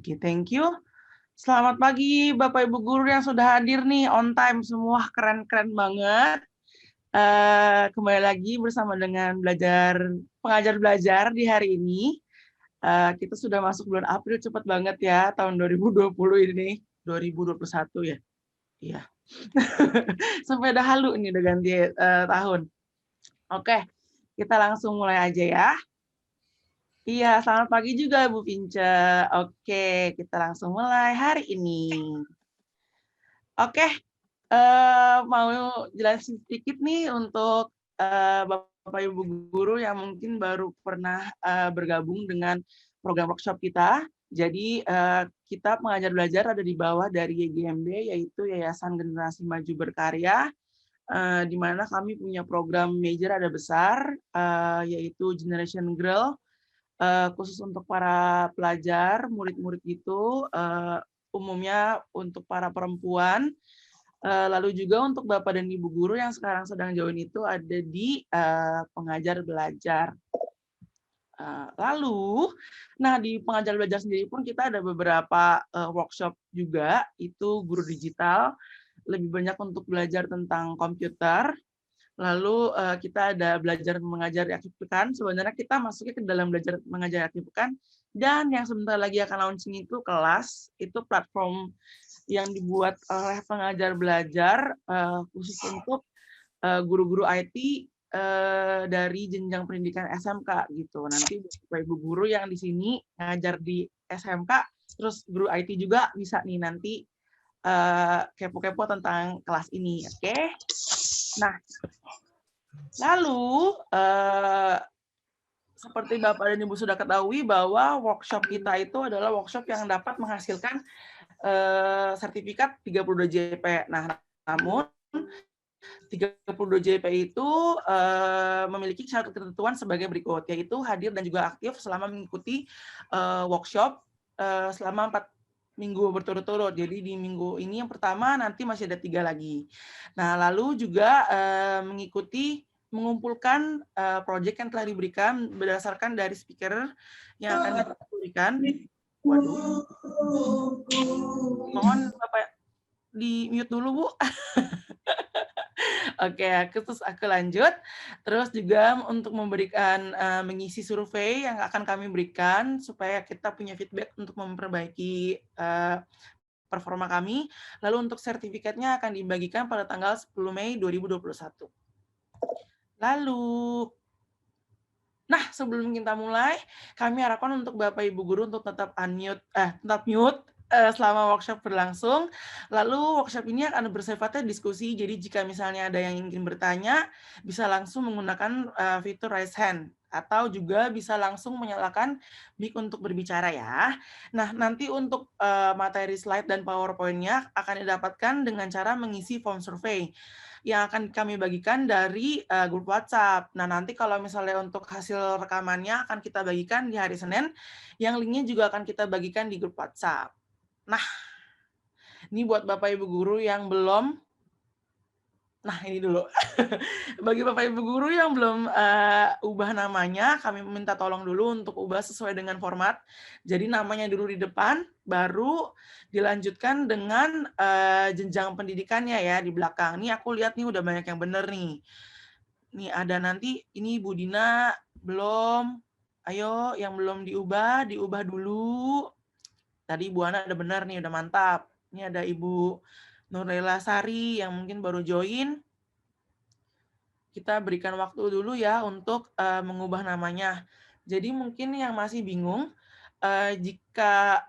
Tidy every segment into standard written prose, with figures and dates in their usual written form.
Oke, thank you. Selamat pagi Bapak Ibu Guru yang sudah hadir nih, on time semua, keren-keren banget. Kembali lagi bersama dengan pengajar belajar di hari ini. Kita sudah masuk bulan April, cepat banget ya, tahun 2020 ini, 2021 ya. Iya. Sampai udah halu nih, udah ganti tahun. Oke, kita langsung mulai aja ya. Iya, selamat pagi juga Bu Vince. Oke, kita langsung mulai hari ini. Oke, mau jelasin sedikit nih untuk Bapak Ibu Guru yang mungkin baru pernah bergabung dengan program workshop kita. Jadi kita pengajar belajar ada di bawah dari YGMB, yaitu Yayasan Generasi Maju Berkarya, di mana kami punya program major ada besar, yaitu Generation Girl, khusus untuk para pelajar, murid-murid itu, umumnya untuk para perempuan, lalu juga untuk Bapak dan Ibu Guru yang sekarang sedang join itu ada di pengajar belajar. Lalu, nah di pengajar belajar sendiri pun kita ada beberapa workshop juga, itu guru digital, lebih banyak untuk belajar tentang komputer. Lalu kita ada belajar mengajar di akhir pekan. Sebenarnya kita masuknya ke dalam belajar mengajar akhir pekan. Dan yang sebentar lagi akan launching itu kelas, itu platform yang dibuat oleh pengajar belajar khusus untuk guru-guru IT dari jenjang pendidikan SMK gitu. Nanti Bapak Ibu guru yang di sini ngajar di SMK, terus guru IT juga bisa nih nanti kepo-kepo tentang kelas ini, oke? Nah, lalu seperti Bapak dan Ibu sudah ketahui bahwa workshop kita itu adalah workshop yang dapat menghasilkan sertifikat 32 JP. Nah, namun 32 JP itu memiliki syarat ketentuan sebagai berikut, yaitu hadir dan juga aktif selama mengikuti workshop selama 4 minggu berturut-turut. Jadi di minggu ini yang pertama, nanti masih ada 3 lagi. Nah, lalu juga mengumpulkan proyek yang telah diberikan berdasarkan dari speaker yang akan diberikan. Waduh. Mohon Bapak di mute dulu, Bu. Oke, terus aku lanjut. Terus juga untuk memberikan mengisi survei yang akan kami berikan supaya kita punya feedback untuk memperbaiki performa kami. Lalu untuk sertifikatnya akan dibagikan pada tanggal 10 Mei 2021. Lalu, nah sebelum kita mulai, kami harapkan untuk Bapak Ibu Guru untuk tetap mute selama workshop berlangsung. Lalu workshop ini akan bersifatnya diskusi, jadi jika misalnya ada yang ingin bertanya, bisa langsung menggunakan fitur raise hand, atau juga bisa langsung menyalakan mic untuk berbicara ya. Nah, nanti untuk materi slide dan PowerPoint-nya akan didapatkan dengan cara mengisi form survei yang akan kami bagikan dari grup WhatsApp. Nah, nanti kalau misalnya untuk hasil rekamannya akan kita bagikan di hari Senin, yang linknya juga akan kita bagikan di grup WhatsApp. Nah, ini buat Bapak Ibu Guru yang belum, nah ini dulu. Bagi Bapak Ibu Guru yang belum ubah namanya, kami minta tolong dulu untuk ubah sesuai dengan format. Jadi namanya dulu di depan, baru dilanjutkan dengan jenjang pendidikannya ya di belakang. Ini aku lihat nih udah banyak yang bener nih. Nih ada nanti, ini Bu Dina belum. Ayo yang belum diubah dulu. Tadi Bu Ana udah benar nih, udah mantap. Ini ada Ibu Nurlela Sari yang mungkin baru join. Kita berikan waktu dulu ya untuk mengubah namanya. Jadi mungkin yang masih bingung, jika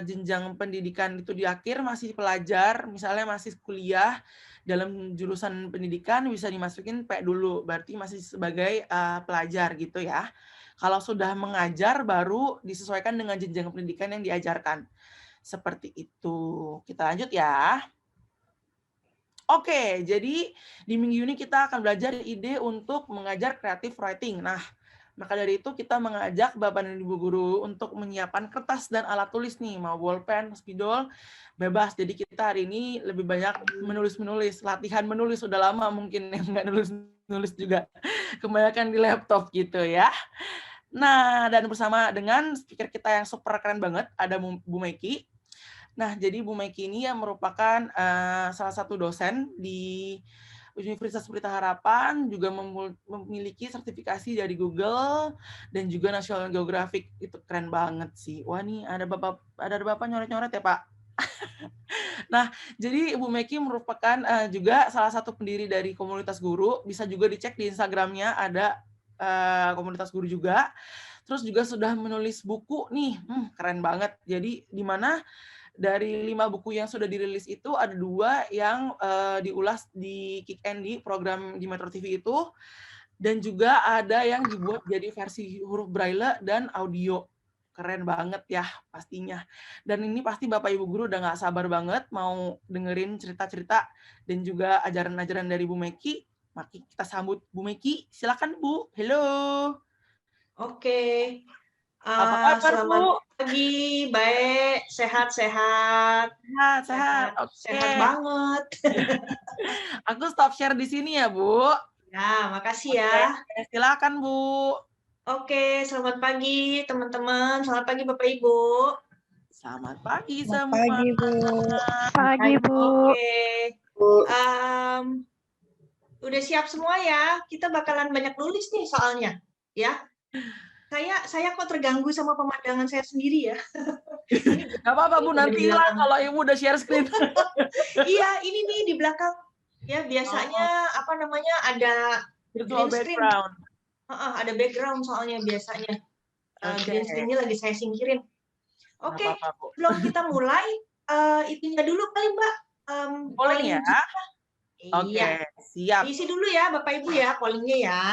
jenjang pendidikan itu di akhir masih pelajar, misalnya masih kuliah dalam jurusan pendidikan, bisa dimasukin P dulu, berarti masih sebagai pelajar gitu ya. Kalau sudah mengajar, baru disesuaikan dengan jenjang pendidikan yang diajarkan. Seperti itu. Kita lanjut ya. Oke, jadi di minggu ini kita akan belajar ide untuk mengajar creative writing. Nah, maka dari itu kita mengajak Bapak dan Ibu Guru untuk menyiapkan kertas dan alat tulis nih, mau bolpen, spidol, bebas. Jadi kita hari ini lebih banyak menulis-menulis, latihan menulis, sudah lama mungkin yang nggak nulis-nulis juga. Kebanyakan di laptop gitu ya. Nah, dan bersama dengan speaker kita yang super keren banget, ada Bu Meki. Nah, jadi Bu Meki ini yang merupakan salah satu dosen di Universitas Pelita Harapan, juga memiliki sertifikasi dari Google dan juga National Geographic. Itu keren banget sih. Wah, nih ada Bapak nyoret-nyoret ya, Pak. Nah, jadi Bu Meki merupakan juga salah satu pendiri dari komunitas guru. Bisa juga dicek di Instagramnya, ada komunitas guru juga. Terus juga sudah menulis buku nih, keren banget. Jadi di mana dari 5 buku yang sudah dirilis itu ada 2 yang diulas di Kick Andy, program di Metro TV itu, dan juga ada yang dibuat jadi versi huruf braille dan audio. Keren banget ya pastinya. Dan ini pasti Bapak Ibu guru udah nggak sabar banget mau dengerin cerita-cerita dan juga ajaran-ajaran dari Bu Meki. Mari kita sambut Bu Meki. Silakan Bu. Halo. Oke. Apa kabar, Selamat Bu? pagi, baik, sehat-sehat. Sehat. Oke. Sehat banget. Aku stop share di sini ya, Bu. Ya, makasih ya. Silakan, Bu. Oke, selamat pagi teman-teman. Selamat pagi Bapak Ibu. Selamat pagi semua. Selamat pagi, Bu. Pagi, Bu. Oke. Udah siap semua ya? Kita bakalan banyak nulis nih soalnya, ya. Saya kok terganggu sama pemandangan saya sendiri ya. Gak apa-apa, Bu, nanti hilang kalau Ibu udah share screen. Iya, ini nih di belakang. Ya, biasanya ada virtual background. Ada background soalnya biasanya. Green screen-nya lagi saya singkirin. Oke, sebelum kita mulai, itunya dulu kali Mbak. Polling ya? Oke, siap. Isi dulu ya Bapak Ibu ya, pollingnya ya.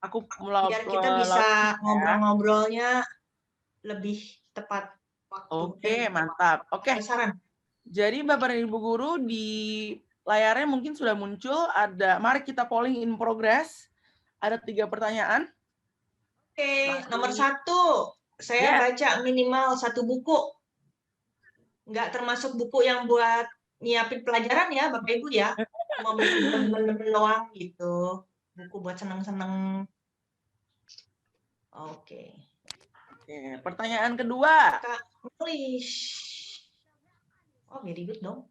Aku mulai. Biar kita bisa ngobrol-ngobrolnya lebih tepat waktu. Oke, mantap. Oke. Jadi Bapak dan Ibu guru di layarnya mungkin sudah muncul ada, mari kita polling in progress. Ada 3 pertanyaan. Oke, nomor 1, saya baca minimal 1 buku. Nggak termasuk buku yang buat nyiapin pelajaran ya Bapak Ibu ya. Cuma buku bener-bener doang gitu. Buku buat seneng-seneng. Oke. Pertanyaan kedua. English. Oh, very good dong.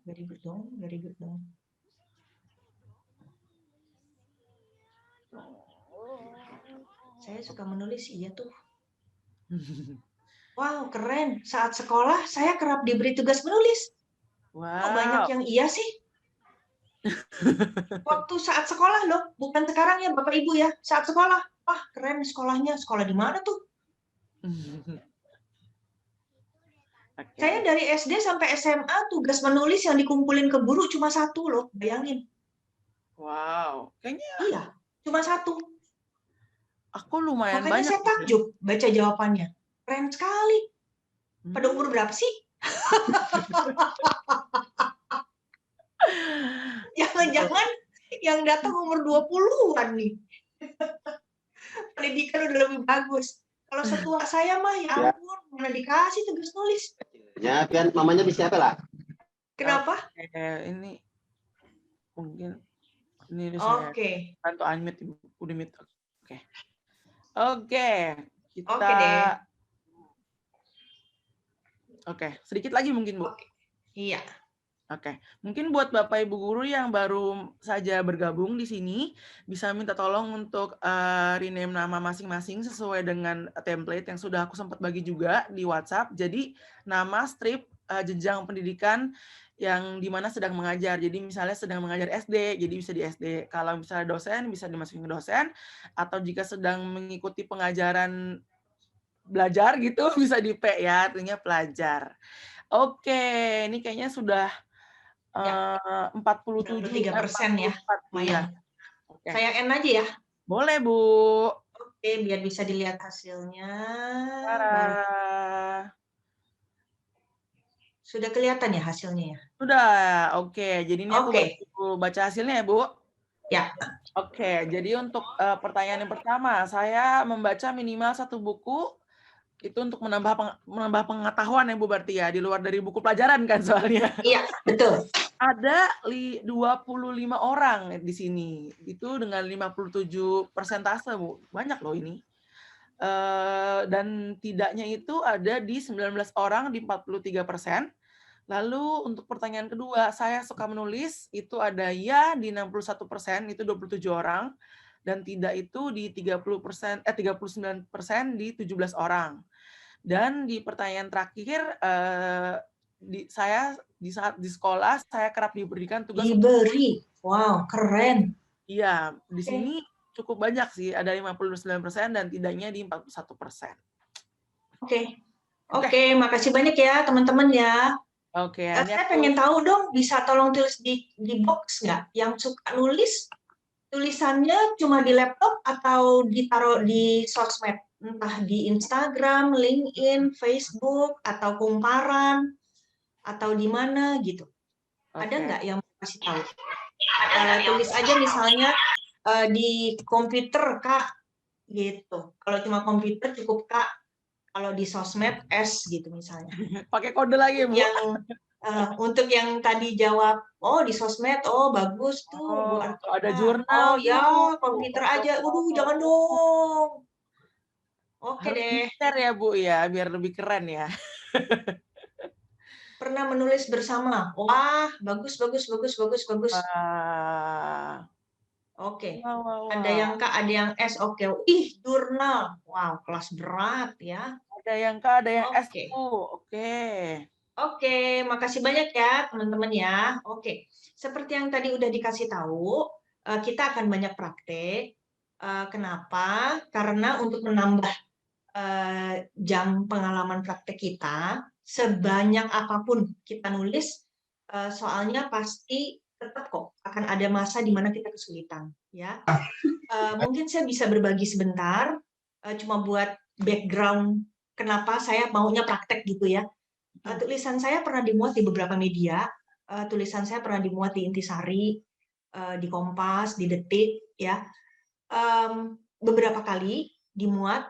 Saya suka menulis, iya tuh. Wow, keren. Saat sekolah, saya kerap diberi tugas menulis. Wow. Banyak yang iya sih. Waktu saat sekolah loh, bukan sekarang ya Bapak Ibu ya. Saat sekolah, wah keren sekolahnya. Sekolah di mana tuh? Saya dari SD sampai SMA tugas menulis yang dikumpulin ke guru cuma 1 loh, bayangin. Wow, kayaknya. Iya, cuma 1. Aku lumayan makanya banyak. Makanya saya takjub baca jawabannya. Keren sekali. Pada umur berapa sih? Jangan-jangan yang datang umur 20-an nih. Pendidikan udah lebih bagus. Kalau setua saya mah ya ampun, mana dikasih tugas nulis. Ya, kan mamanya bisa apa lah? Kenapa? Ini mungkin ini Oke. Bantu unmute Ibu, udah mute. Oke. Oke, kita Oke deh. Oke, sedikit lagi mungkin, Bu. Iya. Oke, mungkin buat Bapak Ibu guru yang baru saja bergabung di sini, bisa minta tolong untuk rename nama masing-masing sesuai dengan template yang sudah aku sempat bagi juga di WhatsApp. Jadi nama strip jenjang pendidikan yang dimana sedang mengajar. Jadi misalnya sedang mengajar SD, jadi bisa di SD. Kalau misalnya dosen, bisa dimasukin ke dosen. Atau jika sedang mengikuti pengajaran belajar gitu, bisa di P ya, artinya pelajar. Oke, ini kayaknya sudah 47% ya. Lumayan. Oke. Saya N aja ya. Boleh, Bu. Oke, biar bisa dilihat hasilnya. Sudah kelihatan ya hasilnya ya? Sudah. Oke, jadi ini aku baca hasilnya ya, Bu. Ya. Oke, jadi untuk pertanyaan yang pertama, saya membaca minimal 1 buku. Itu untuk menambah pengetahuan ya Bu berarti ya, di luar dari buku pelajaran kan soalnya. Iya, betul. Ada 25 orang di sini. Itu dengan 57% Bu. Banyak loh ini. Dan tidaknya itu ada di 19 orang di 43%. Lalu untuk pertanyaan kedua, saya suka menulis, itu ada ya di 61%, itu 27 orang, dan tidak itu di 39% di 17 orang. Dan di pertanyaan terakhir, di saat di sekolah, saya kerap diberikan tugas untuk Diberi. Wow, keren. iya, di Oke. sini cukup banyak sih, ada 59% dan tidaknya di 41%. Oke, makasih banyak ya teman-teman ya. Oke, ini Saya aku pengen tahu dong, bisa tolong tulis di box nggak? Yang suka nulis, tulisannya cuma di laptop atau ditaruh di sosmed? Entah di Instagram, LinkedIn, Facebook, atau kumparan, atau di mana gitu. Ada oke. nggak yang mau kasih tahu? Tulis aja misalnya di komputer, Kak, gitu. Kalau cuma komputer cukup Kak. Kalau di sosmed S gitu misalnya. Pakai kode lagi, Bu. Untuk yang tadi jawab, oh di sosmed, oh bagus tuh, Bu Oh, ada Arkita. jurnal, Oh Bu. ya, komputer aja. Waduh, jangan dong. Oke Harus deh. di-share ya, Bu, ya, biar lebih keren ya. Pernah menulis bersama. Wah, bagus, bagus, bagus, bagus, bagus. Wah. Oke. Wah, wah, Ada wah. yang K, ada yang S. Oke. Ih, jurnal. Wow, kelas berat ya. Ada yang K, ada yang S, Oke. Bu. Oke. Oke, makasih banyak ya teman-teman ya. Oke, seperti yang tadi udah dikasih tahu, kita akan banyak praktek. Kenapa? Karena untuk menambah jam pengalaman praktek kita, sebanyak apapun kita nulis, soalnya pasti tetap kok akan ada masa di mana kita kesulitan. Ya, mungkin saya bisa berbagi sebentar, cuma buat background kenapa saya maunya praktek gitu ya. Tulisan saya pernah dimuat di beberapa media, tulisan saya pernah dimuat di Intisari, di Kompas, di Detik, ya. Beberapa kali dimuat,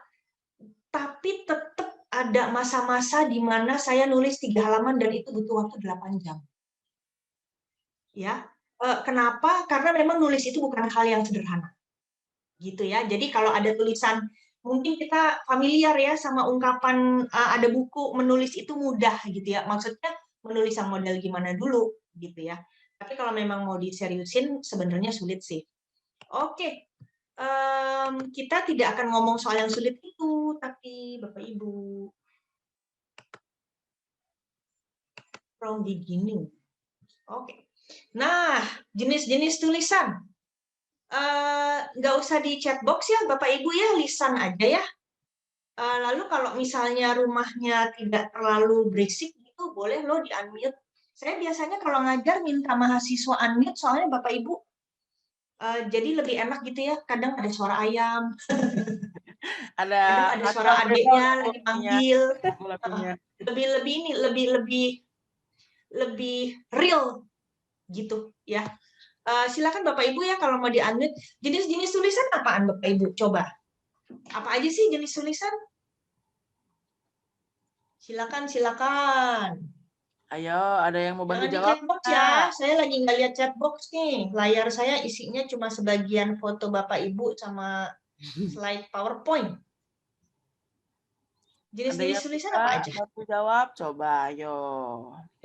tapi tetap ada masa-masa di mana saya nulis 3 halaman dan itu butuh waktu 8 jam. Ya, kenapa? Karena memang nulis itu bukan hal yang sederhana. Gitu ya. Jadi kalau ada tulisan, mungkin kita familiar ya sama ungkapan ada buku menulis itu mudah gitu ya. Maksudnya menulis yang model gimana dulu gitu ya. Tapi kalau memang mau diseriusin sebenarnya sulit sih. Oke. Kita tidak akan ngomong soal yang sulit itu, tapi Bapak Ibu. From beginning. Oke. Nah, jenis-jenis tulisan. Nggak usah di chat box ya Bapak Ibu ya, lisan aja ya. Lalu kalau misalnya rumahnya tidak terlalu berisik gitu, boleh loh di-unmute. Saya biasanya kalau ngajar minta mahasiswa unmute, soalnya Bapak Ibu jadi lebih enak gitu ya. Kadang ada suara ayam, kadang ada suara adiknya lagi manggil. Lebih real gitu ya. Silakan Bapak Ibu ya kalau mau di-unmute. Jenis-jenis tulisan apaan Bapak Ibu? Coba. Apa aja sih jenis tulisan? Silakan, silakan. Ayo, ada yang mau bantu Jangan di jawab? chatbox ya, saya lagi nggak lihat chatbox nih. Layar saya isinya cuma sebagian foto Bapak Ibu sama slide PowerPoint. Jenis-jenis tulisan apa aja? Bantu jawab, coba, ayo.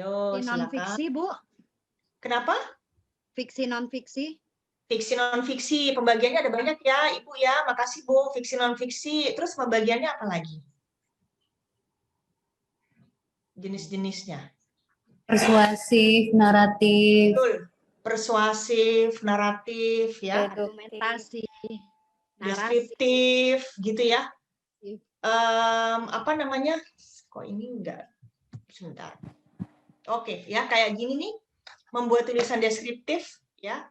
Yo, silakan. Non-fiksi, Bu. Kenapa? Fiksi, non-fiksi. Fiksi non-fiksi, pembagiannya ada banyak ya, Ibu ya. Makasih Bu, fiksi non-fiksi. Terus pembagiannya apa lagi? Jenis-jenisnya. Persuasif, naratif. Betul. Persuasif, naratif, ya. Argumentasi. Deskriptif, gitu ya. Apa namanya? Kok ini enggak? Sebentar. Oke, ya kayak gini nih. Membuat tulisan deskriptif, ya.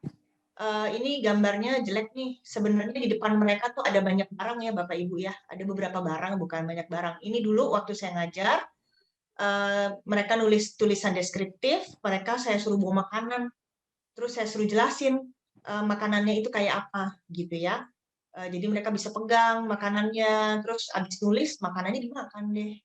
Ini gambarnya jelek nih. Sebenarnya di depan mereka tuh ada banyak barang ya Bapak Ibu ya. Ada beberapa barang, bukan banyak barang. Ini dulu waktu saya ngajar, mereka nulis tulisan deskriptif, saya suruh bawa makanan. Terus saya suruh jelasin makanannya itu kayak apa gitu ya. Jadi mereka bisa pegang makanannya, terus habis nulis makanannya dimakan deh.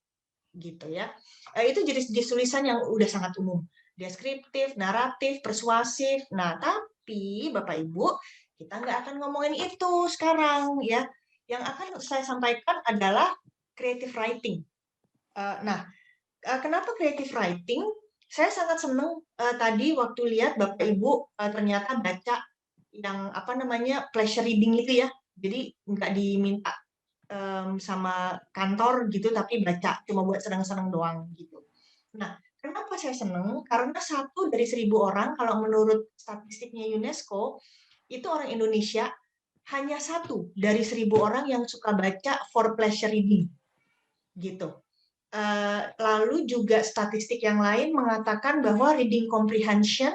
Gitu ya. Itu jenis tulisan yang udah sangat umum. Deskriptif, naratif, persuasif. Nah, tapi Bapak Ibu, kita nggak akan ngomongin itu sekarang ya. Yang akan saya sampaikan adalah creative writing. Kenapa creative writing? Saya sangat senang tadi waktu lihat Bapak Ibu ternyata baca yang pleasure reading itu ya. Jadi nggak diminta sama kantor gitu, tapi baca cuma buat senang-senang doang gitu. Nah, kenapa saya senang? Karena 1 dari 1.000 orang, kalau menurut statistiknya UNESCO, itu orang Indonesia hanya 1 dari 1.000 orang yang suka baca for pleasure reading, gitu. Lalu juga statistik yang lain mengatakan bahwa reading comprehension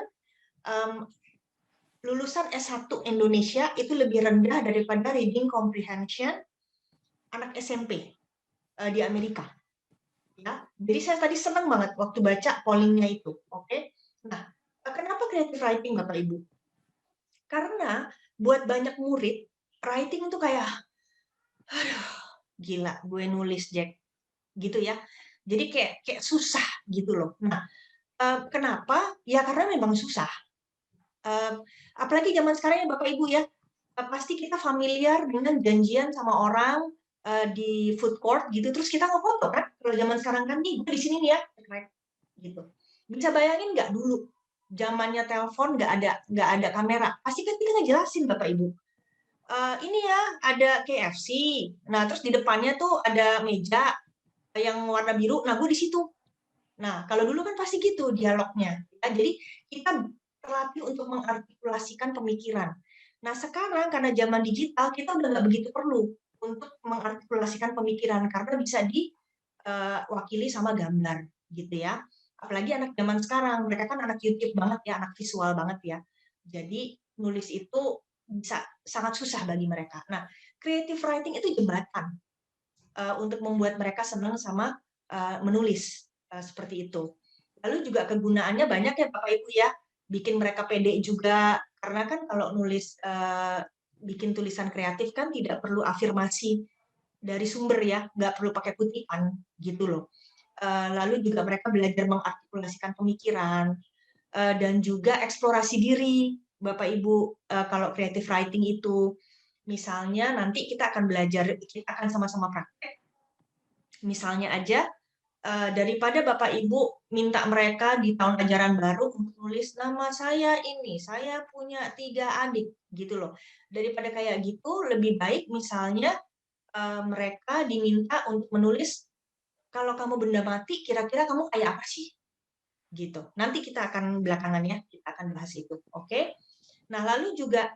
lulusan S1 Indonesia itu lebih rendah daripada reading comprehension anak SMP di Amerika. Ya, jadi saya tadi senang banget waktu baca pollingnya itu. Oke. Nah, kenapa creative writing Bapak Ibu? Karena buat banyak murid, writing itu kayak, aduh, gila, gue nulis Jack, gitu ya. Jadi kayak susah gitu loh. Nah, kenapa? Ya karena memang susah. Apalagi zaman sekarang ya Bapak Ibu ya, pasti kita familiar dengan janjian sama orang di food court gitu, terus kita ngefoto kan? Kalau zaman sekarang kan nih, gue di sini nih ya, gitu. Bisa bayangin nggak dulu zamannya telepon nggak ada kamera, pasti kan kita ngejelasin Bapak Ibu. Ini ya ada KFC, nah terus di depannya tuh ada meja yang warna biru, nah gue di situ. Nah kalau dulu kan pasti gitu dialognya, ya, jadi kita terlatih untuk mengartikulasikan pemikiran. Nah sekarang karena zaman digital kita udah nggak begitu perlu untuk mengartikulasikan pemikiran karena bisa diwakili sama gambar gitu ya. Apalagi anak zaman sekarang, mereka kan anak YouTube banget ya, anak visual banget ya. Jadi nulis itu bisa sangat susah bagi mereka. Nah, creative writing itu jembatan untuk membuat mereka senang sama menulis seperti itu. Lalu juga kegunaannya banyak ya Bapak Ibu ya, bikin mereka pede juga karena kan kalau nulis bikin tulisan kreatif kan tidak perlu afirmasi dari sumber ya, nggak perlu pakai kutipan gitu loh. Lalu juga mereka belajar mengartikulasikan pemikiran dan juga eksplorasi diri Bapak Ibu. Kalau creative writing itu misalnya nanti kita akan belajar, kita akan sama-sama praktek. Misalnya aja daripada Bapak Ibu minta mereka di tahun ajaran baru untuk nulis nama saya ini, saya punya 3 adik gitu loh. Daripada kayak gitu, lebih baik misalnya mereka diminta untuk menulis, kalau kamu benda mati, kira-kira kamu kayak apa sih? Gitu. Nanti kita akan belakangan ya, kita akan bahas itu. Oke? Nah, lalu juga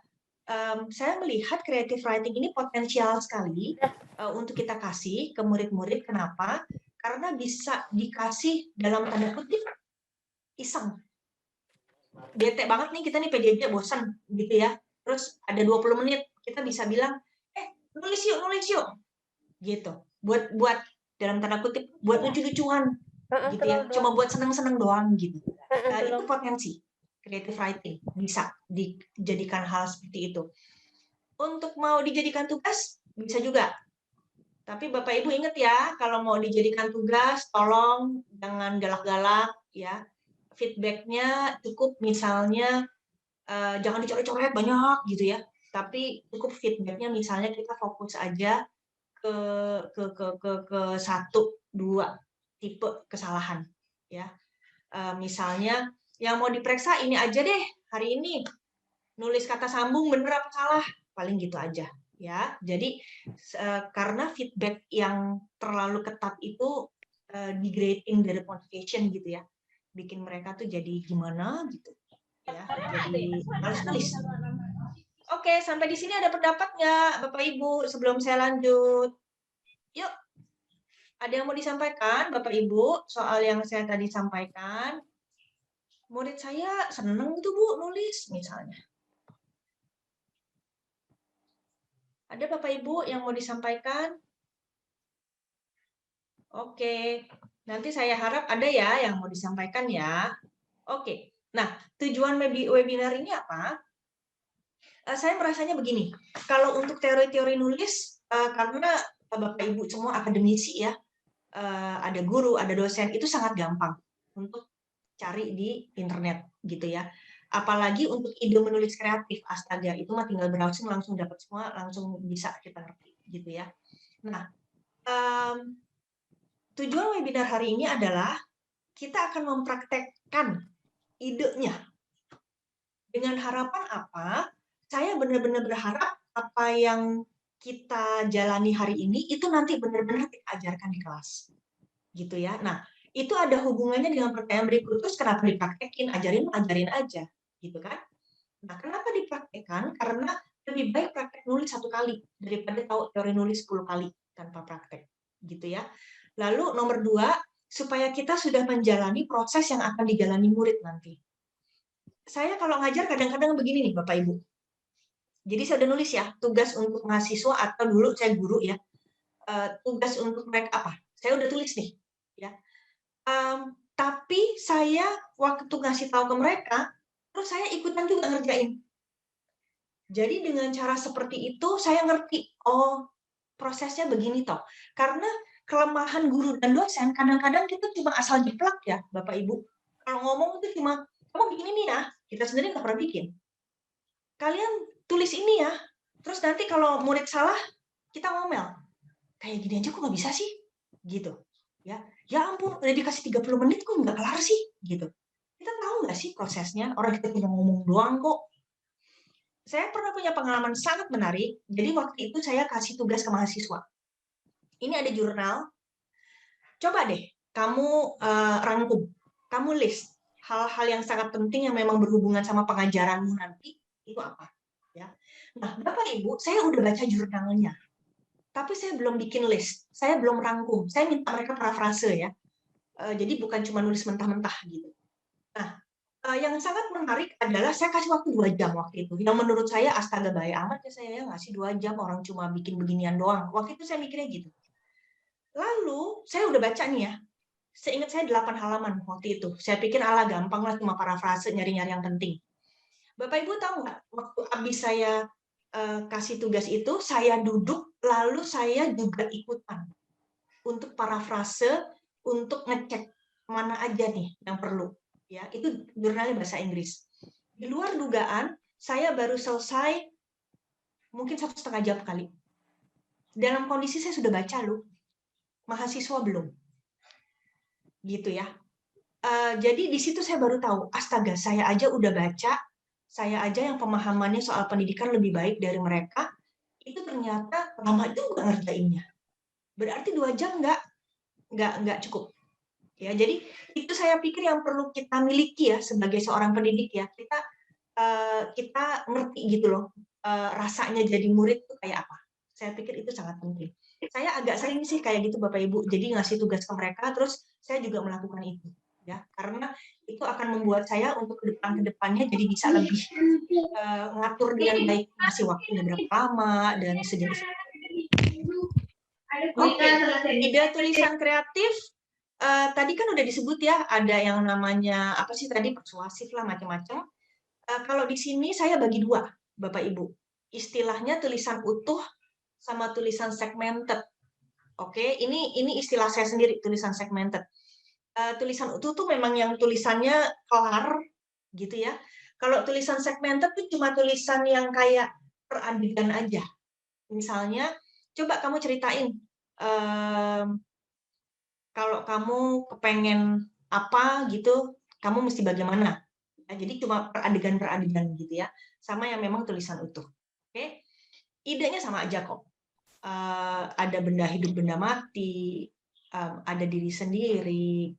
saya melihat creative writing ini potensial sekali untuk kita kasih ke murid-murid. Kenapa? Karena bisa dikasih dalam tanda kutip iseng. Bete banget nih kita nih PJJ bosan gitu ya. Terus ada 20 menit kita bisa bilang, nulis yuk. Gitu. Buat dalam tanda kutip buat lucu-lucuan gitu ya. Cuma buat seneng-seneng doang gitu. Itu potensi creative writing bisa dijadikan hal seperti itu. Untuk mau dijadikan tugas bisa juga. Tapi Bapak Ibu ingat ya, kalau mau dijadikan tugas, tolong jangan galak-galak ya. Feedbacknya cukup misalnya jangan dicoret-coret banyak gitu ya. Tapi cukup feedbacknya misalnya kita fokus aja ke 1, 2 tipe kesalahan ya. Misalnya yang mau diperiksa ini aja deh hari ini. Nulis kata sambung bener apa salah, paling gitu aja ya. Jadi karena feedback yang terlalu ketat itu degrading dari motivation gitu ya. Bikin mereka tuh jadi gimana gitu ya. Jadi males nulis. Oke, sampai di sini ada pendapat nggak Bapak Ibu sebelum saya lanjut? Yuk, ada yang mau disampaikan Bapak Ibu soal yang saya tadi sampaikan? Murid saya seneng tuh Bu nulis misalnya. Ada Bapak Ibu yang mau disampaikan? Oke, nanti saya harap ada ya yang mau disampaikan ya. Oke, nah tujuan webinar ini apa? Saya merasanya begini, kalau untuk teori-teori nulis, karena Bapak Ibu semua akademisi ya, ada guru, ada dosen, itu sangat gampang untuk cari di internet gitu ya. Apalagi untuk ide menulis kreatif, astaga, itu mah tinggal browsing langsung dapat semua, langsung bisa kita ngerti gitu ya. Nah, tujuan webinar hari ini adalah kita akan mempraktekkan idenya. Dengan harapan apa? Saya benar-benar berharap apa yang kita jalani hari ini itu nanti benar-benar kita ajarkan di kelas. Gitu ya. Nah, itu ada hubungannya dengan pertanyaan berikut. Terus kenapa dipraktekin? Ajarin aja. Gitu kan? Nah, kenapa dipraktekkan? Karena lebih baik praktek nulis 1 kali daripada tahu teori nulis 10 kali tanpa praktek. Gitu ya. Lalu nomor 2, supaya kita sudah menjalani proses yang akan dijalani murid nanti. Saya kalau ngajar kadang-kadang begini nih Bapak Ibu. Jadi saya udah nulis ya, tugas untuk mahasiswa atau dulu saya guru ya. Tugas untuk mereka apa? Saya udah tulis nih, ya. Tapi saya waktu ngasih tahu ke mereka, terus saya ikutan juga ngerjain. Jadi dengan cara seperti itu saya ngerti, oh prosesnya begini toh. Karena kelemahan guru dan dosen kadang-kadang kita cuma asal jeplak ya Bapak Ibu. Kalau ngomong itu cuma, kamu bikin ini ya, kita sendiri nggak pernah bikin. Kalian tulis ini ya, terus nanti kalau murid salah, kita ngomel. Kayak gini aja kok nggak bisa sih? Gitu. Ya ampun, udah dikasih 30 menit kok nggak kelar sih? Gitu. Kita tahu nggak sih prosesnya? Orang kita cuma ngomong doang kok. Saya pernah punya pengalaman sangat menarik. Jadi waktu itu saya kasih tugas ke mahasiswa. Ini ada jurnal. Coba deh, kamu rangkum. Kamu list hal-hal yang sangat penting yang memang berhubungan sama pengajaranmu nanti. Itu apa? Ya. Nah, Bapak Ibu, saya udah baca jurnalnya. Tapi saya belum bikin list. Saya belum rangkum. Saya minta mereka parafrase ya. Jadi bukan cuma nulis mentah-mentah gitu. Nah, yang sangat menarik adalah saya kasih waktu 2 jam waktu itu. Yang menurut saya astaga baik amat ya saya ngasih 2 jam orang cuma bikin beginian doang. Waktu itu saya mikirnya gitu. Lalu saya udah baca nih ya. Seingat saya 8 halaman waktu itu. Saya pikir ala gampang lah cuma parafrase nyari-nyari yang penting. Bapak Ibu tahu nggak? Waktu habis saya kasih tugas itu, saya duduk lalu saya juga ikutan untuk parafrase, untuk ngecek mana aja nih yang perlu. Ya, itu jurnalnya bahasa Inggris. Di luar dugaan, saya baru selesai mungkin 1,5 jam kali. Dalam kondisi saya sudah baca loh, mahasiswa belum. Gitu ya. Jadi di situ saya baru tahu, astaga, saya aja udah baca, saya aja yang pemahamannya soal pendidikan lebih baik dari mereka, itu ternyata lama juga ngerjainnya. Berarti 2 jam nggak cukup. Ya, jadi itu saya pikir yang perlu kita miliki ya sebagai seorang pendidik ya. Kita ngerti gitu loh, rasanya jadi murid itu kayak apa. Saya pikir itu sangat penting. Saya agak sering sih kayak gitu Bapak Ibu. Jadi ngasih tugas ke mereka, terus saya juga melakukan itu. Ya, karena itu akan membuat saya untuk kedepannya jadi bisa lebih ngatur dengan baik ngasih waktunya berapa lama dan sejenis. Oke, ide tulisan kreatif tadi kan udah disebut ya, ada yang namanya apa sih tadi persuasif lah macam-macam. Kalau di sini saya bagi 2, Bapak Ibu. Istilahnya tulisan utuh sama tulisan segmented. Oke, ini istilah saya sendiri tulisan segmented. Tulisan utuh tuh memang yang tulisannya kelar gitu ya. Kalau tulisan segmented tuh cuma tulisan yang kayak per adegan aja. Misalnya, coba kamu ceritain kalau kamu kepengen apa gitu, kamu mesti bagaimana. Ya, jadi cuma per adegan gitu ya. Sama yang memang tulisan utuh. Oke, idenya sama aja kok. Ada benda hidup, benda mati, ada diri sendiri,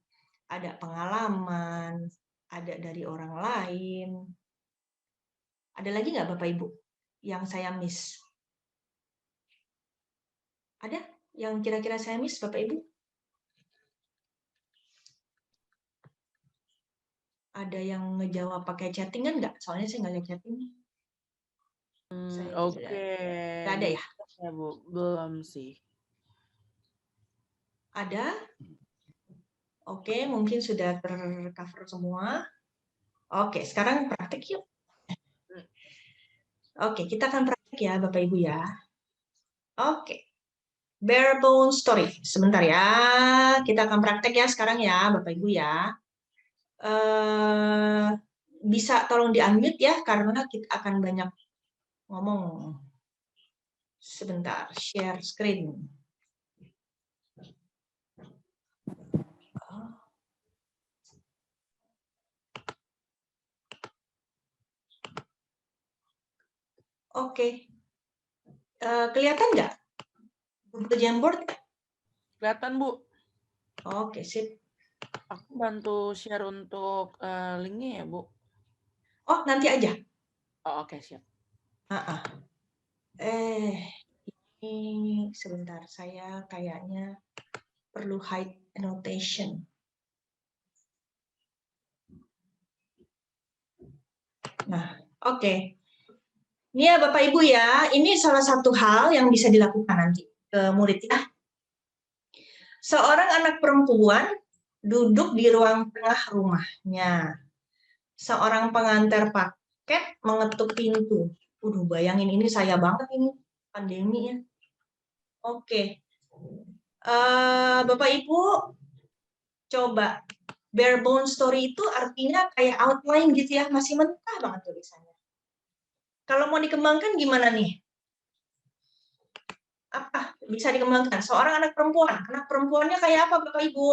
ada pengalaman, ada dari orang lain. Ada lagi nggak Bapak Ibu yang saya miss? Ada yang kira-kira saya miss Bapak Ibu? Ada yang ngejawab pakai chattingan nggak? Soalnya saya nggak lihat chatting. Oke. Nggak ada ya? Ya, Bu. Belum sih. Ada? Oke, mungkin sudah tercover semua. Oke, sekarang praktek yuk. Oke, kita akan praktek ya Bapak Ibu ya. Oke. Bare bone story. Sebentar ya. Kita akan praktek ya sekarang ya Bapak Ibu ya. bisa tolong di-unmute ya, karena kita akan banyak ngomong. Sebentar, share screen. Oke. Kelihatan nggak? Google Jamboard? Kelihatan, Bu. Oke, sip. Aku bantu share untuk linknya ya, Bu. Oh, nanti aja. Oh, oke, siap. Ini sebentar, saya kayaknya perlu hide annotation. Nah, oke. Ini ya Bapak Ibu ya, ini salah satu hal yang bisa dilakukan nanti ke murid ya. Seorang anak perempuan duduk di ruang tengah rumahnya. Seorang pengantar paket mengetuk pintu. Bayangin ini saya banget ini pandemi ya. Oke. Bapak Ibu, coba bare bone story itu artinya kayak outline gitu ya, masih mentah banget tulisannya. Kalau mau dikembangkan gimana nih? Apa bisa dikembangkan? Seorang anak perempuannya kayak apa Bapak Ibu?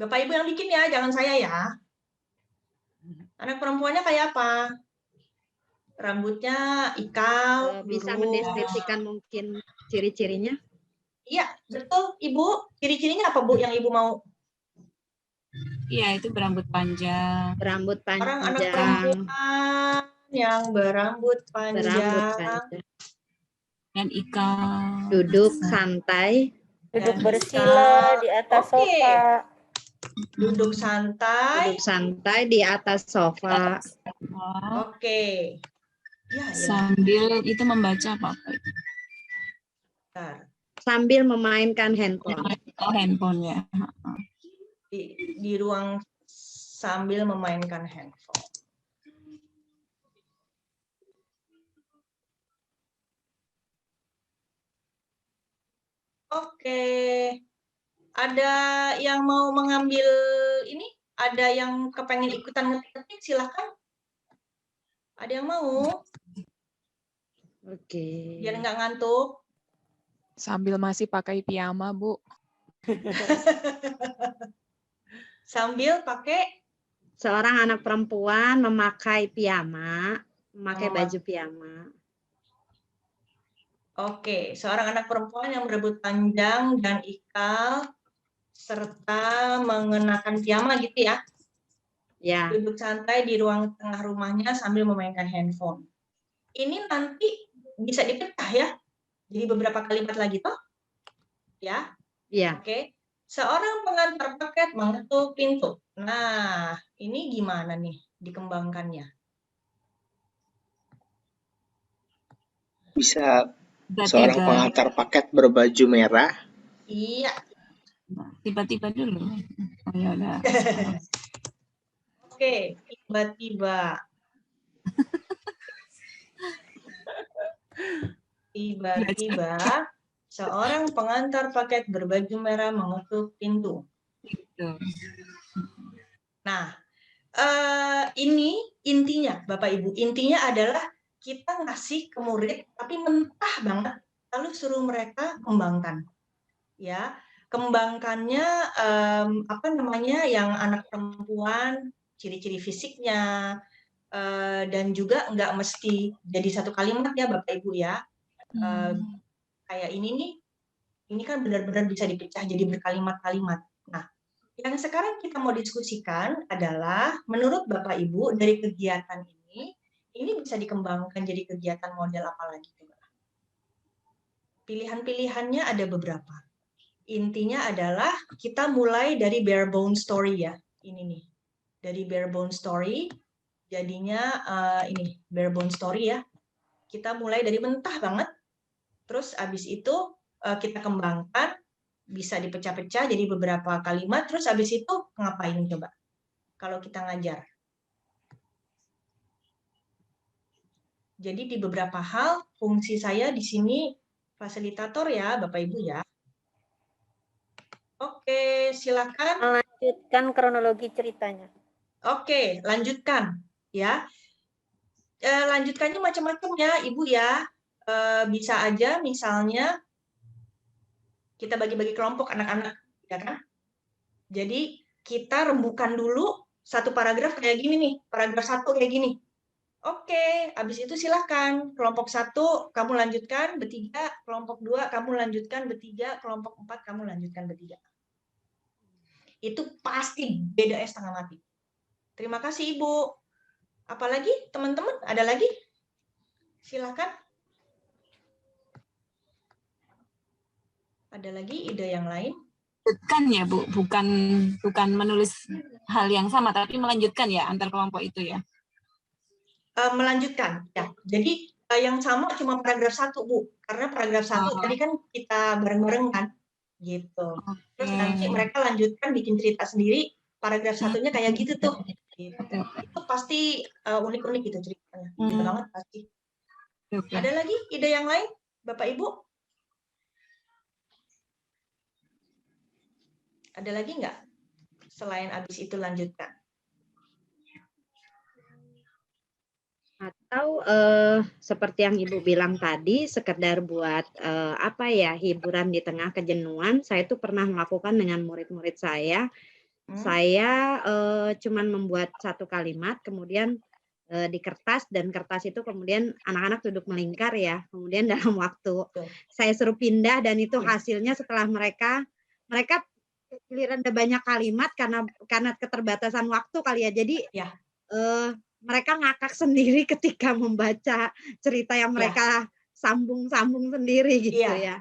Bapak Ibu yang bikin ya, jangan saya ya. Anak perempuannya kayak apa? Rambutnya ikal, Bisa lurus. mendeskripsikan mungkin ciri-cirinya? Iya, betul Ibu. Ciri-cirinya apa Bu yang Ibu mau? Iya, itu berambut panjang. Berambut Orang anak panjang. perempuan yang berambut Berambut panjang. panjang. Dan ikal. Duduk besar. santai. Duduk Dan bersila ikal. di atas Oke. sofa. Duduk santai. Duduk santai di atas sofa. Oke. Ya, Sambil itu membaca apa-apa. bentar. Sambil memainkan handphone. Oh, handphone ya. Di ruang sambil memainkan handphone. Oke. Ada yang mau mengambil ini? Ada yang kepengen ikutan ngetik-ngetik? Silahkan. Ada yang mau? Oke. Biar nggak ngantuk. Sambil masih pakai piyama, Bu. Sambil pakai Seorang anak perempuan memakai piyama, memakai baju piyama. Oke, seorang anak perempuan yang berambut panjang dan ikal serta mengenakan piyama gitu ya. Ya, Duduk santai di ruang tengah rumahnya sambil memainkan handphone. Ini nanti bisa dipecah ya. Jadi beberapa kalimat lagi toh. Ya. ya. Oke. Seorang pengantar paket mengetuk pintu. Nah, ini gimana nih dikembangkannya? Bisa Udah seorang tiga. pengantar paket berbaju merah. Iya. Tiba-tiba dulu. Oh, ya udah. Oke, tiba-tiba. Tiba-tiba seorang pengantar paket berbaju merah mengetuk pintu. Gitu. Nah, ini intinya, Bapak Ibu, intinya adalah kita ngasih ke murid tapi mentah banget, lalu suruh mereka kembangkan. Ya, kembangkannya apa namanya yang anak perempuan, ciri-ciri fisiknya, dan juga nggak mesti jadi satu kalimat ya Bapak Ibu ya. Kayak ini nih, ini kan benar-benar bisa dipecah jadi berkalimat-kalimat. Nah, yang sekarang kita mau diskusikan adalah menurut Bapak Ibu dari kegiatan ini bisa dikembangkan jadi kegiatan model apa lagi? Pilihan-pilihannya ada beberapa. Intinya adalah kita mulai dari bare bone story ya. Ini nih. Dari bare bone story jadinya ini bare bone story ya. Kita mulai dari mentah banget. Terus abis itu kita kembangkan, bisa dipecah-pecah jadi beberapa kalimat, terus abis itu ngapain coba? Kalau kita ngajar. Jadi di beberapa hal, fungsi saya di sini fasilitator ya, Bapak Ibu ya. Oke, silakan. Melanjutkan kronologi ceritanya. Oke, lanjutkan ya. Lanjutkannya macam-macam ya, Ibu ya. Bisa aja misalnya kita bagi-bagi kelompok anak-anak, ya kan? Jadi kita rembukan dulu satu paragraf kayak gini nih, paragraf 1 kayak gini. Oke, habis itu silahkan kelompok 1 kamu lanjutkan bertiga, kelompok 2 kamu lanjutkan bertiga, kelompok 4 kamu lanjutkan bertiga. Itu pasti beda setengah mati. Terima kasih Ibu. Apalagi teman-teman, ada lagi? Silahkan. Ada lagi ide yang lain? Melanjutkan ya Bu, bukan menulis hal yang sama, tapi melanjutkan ya antar kelompok itu ya. Melanjutkan ya. Jadi yang sama cuma paragraf 1 Bu, karena paragraf 1 tadi kan kita bareng-bareng kan, gitu. Terus nanti mereka lanjutkan bikin cerita sendiri, paragraf 1-nya kayak gitu tuh. Gitu. Itu pasti unik-unik gitu ceritanya, gitu banget pasti. Ada lagi ide yang lain, Bapak Ibu? Ada lagi nggak? Selain abis itu lanjutkan. Atau seperti yang Ibu bilang tadi, sekedar buat apa ya, hiburan di tengah kejenuhan. Saya tuh pernah melakukan dengan murid-murid saya. Saya cuman membuat satu kalimat, kemudian di kertas, dan kertas itu kemudian anak-anak duduk melingkar ya. Kemudian dalam waktu saya suruh pindah, dan itu hasilnya setelah mereka giliran ada banyak kalimat karena keterbatasan waktu kali ya. Jadi mereka ngakak sendiri ketika membaca cerita yang mereka sambung-sambung sendiri gitu ya.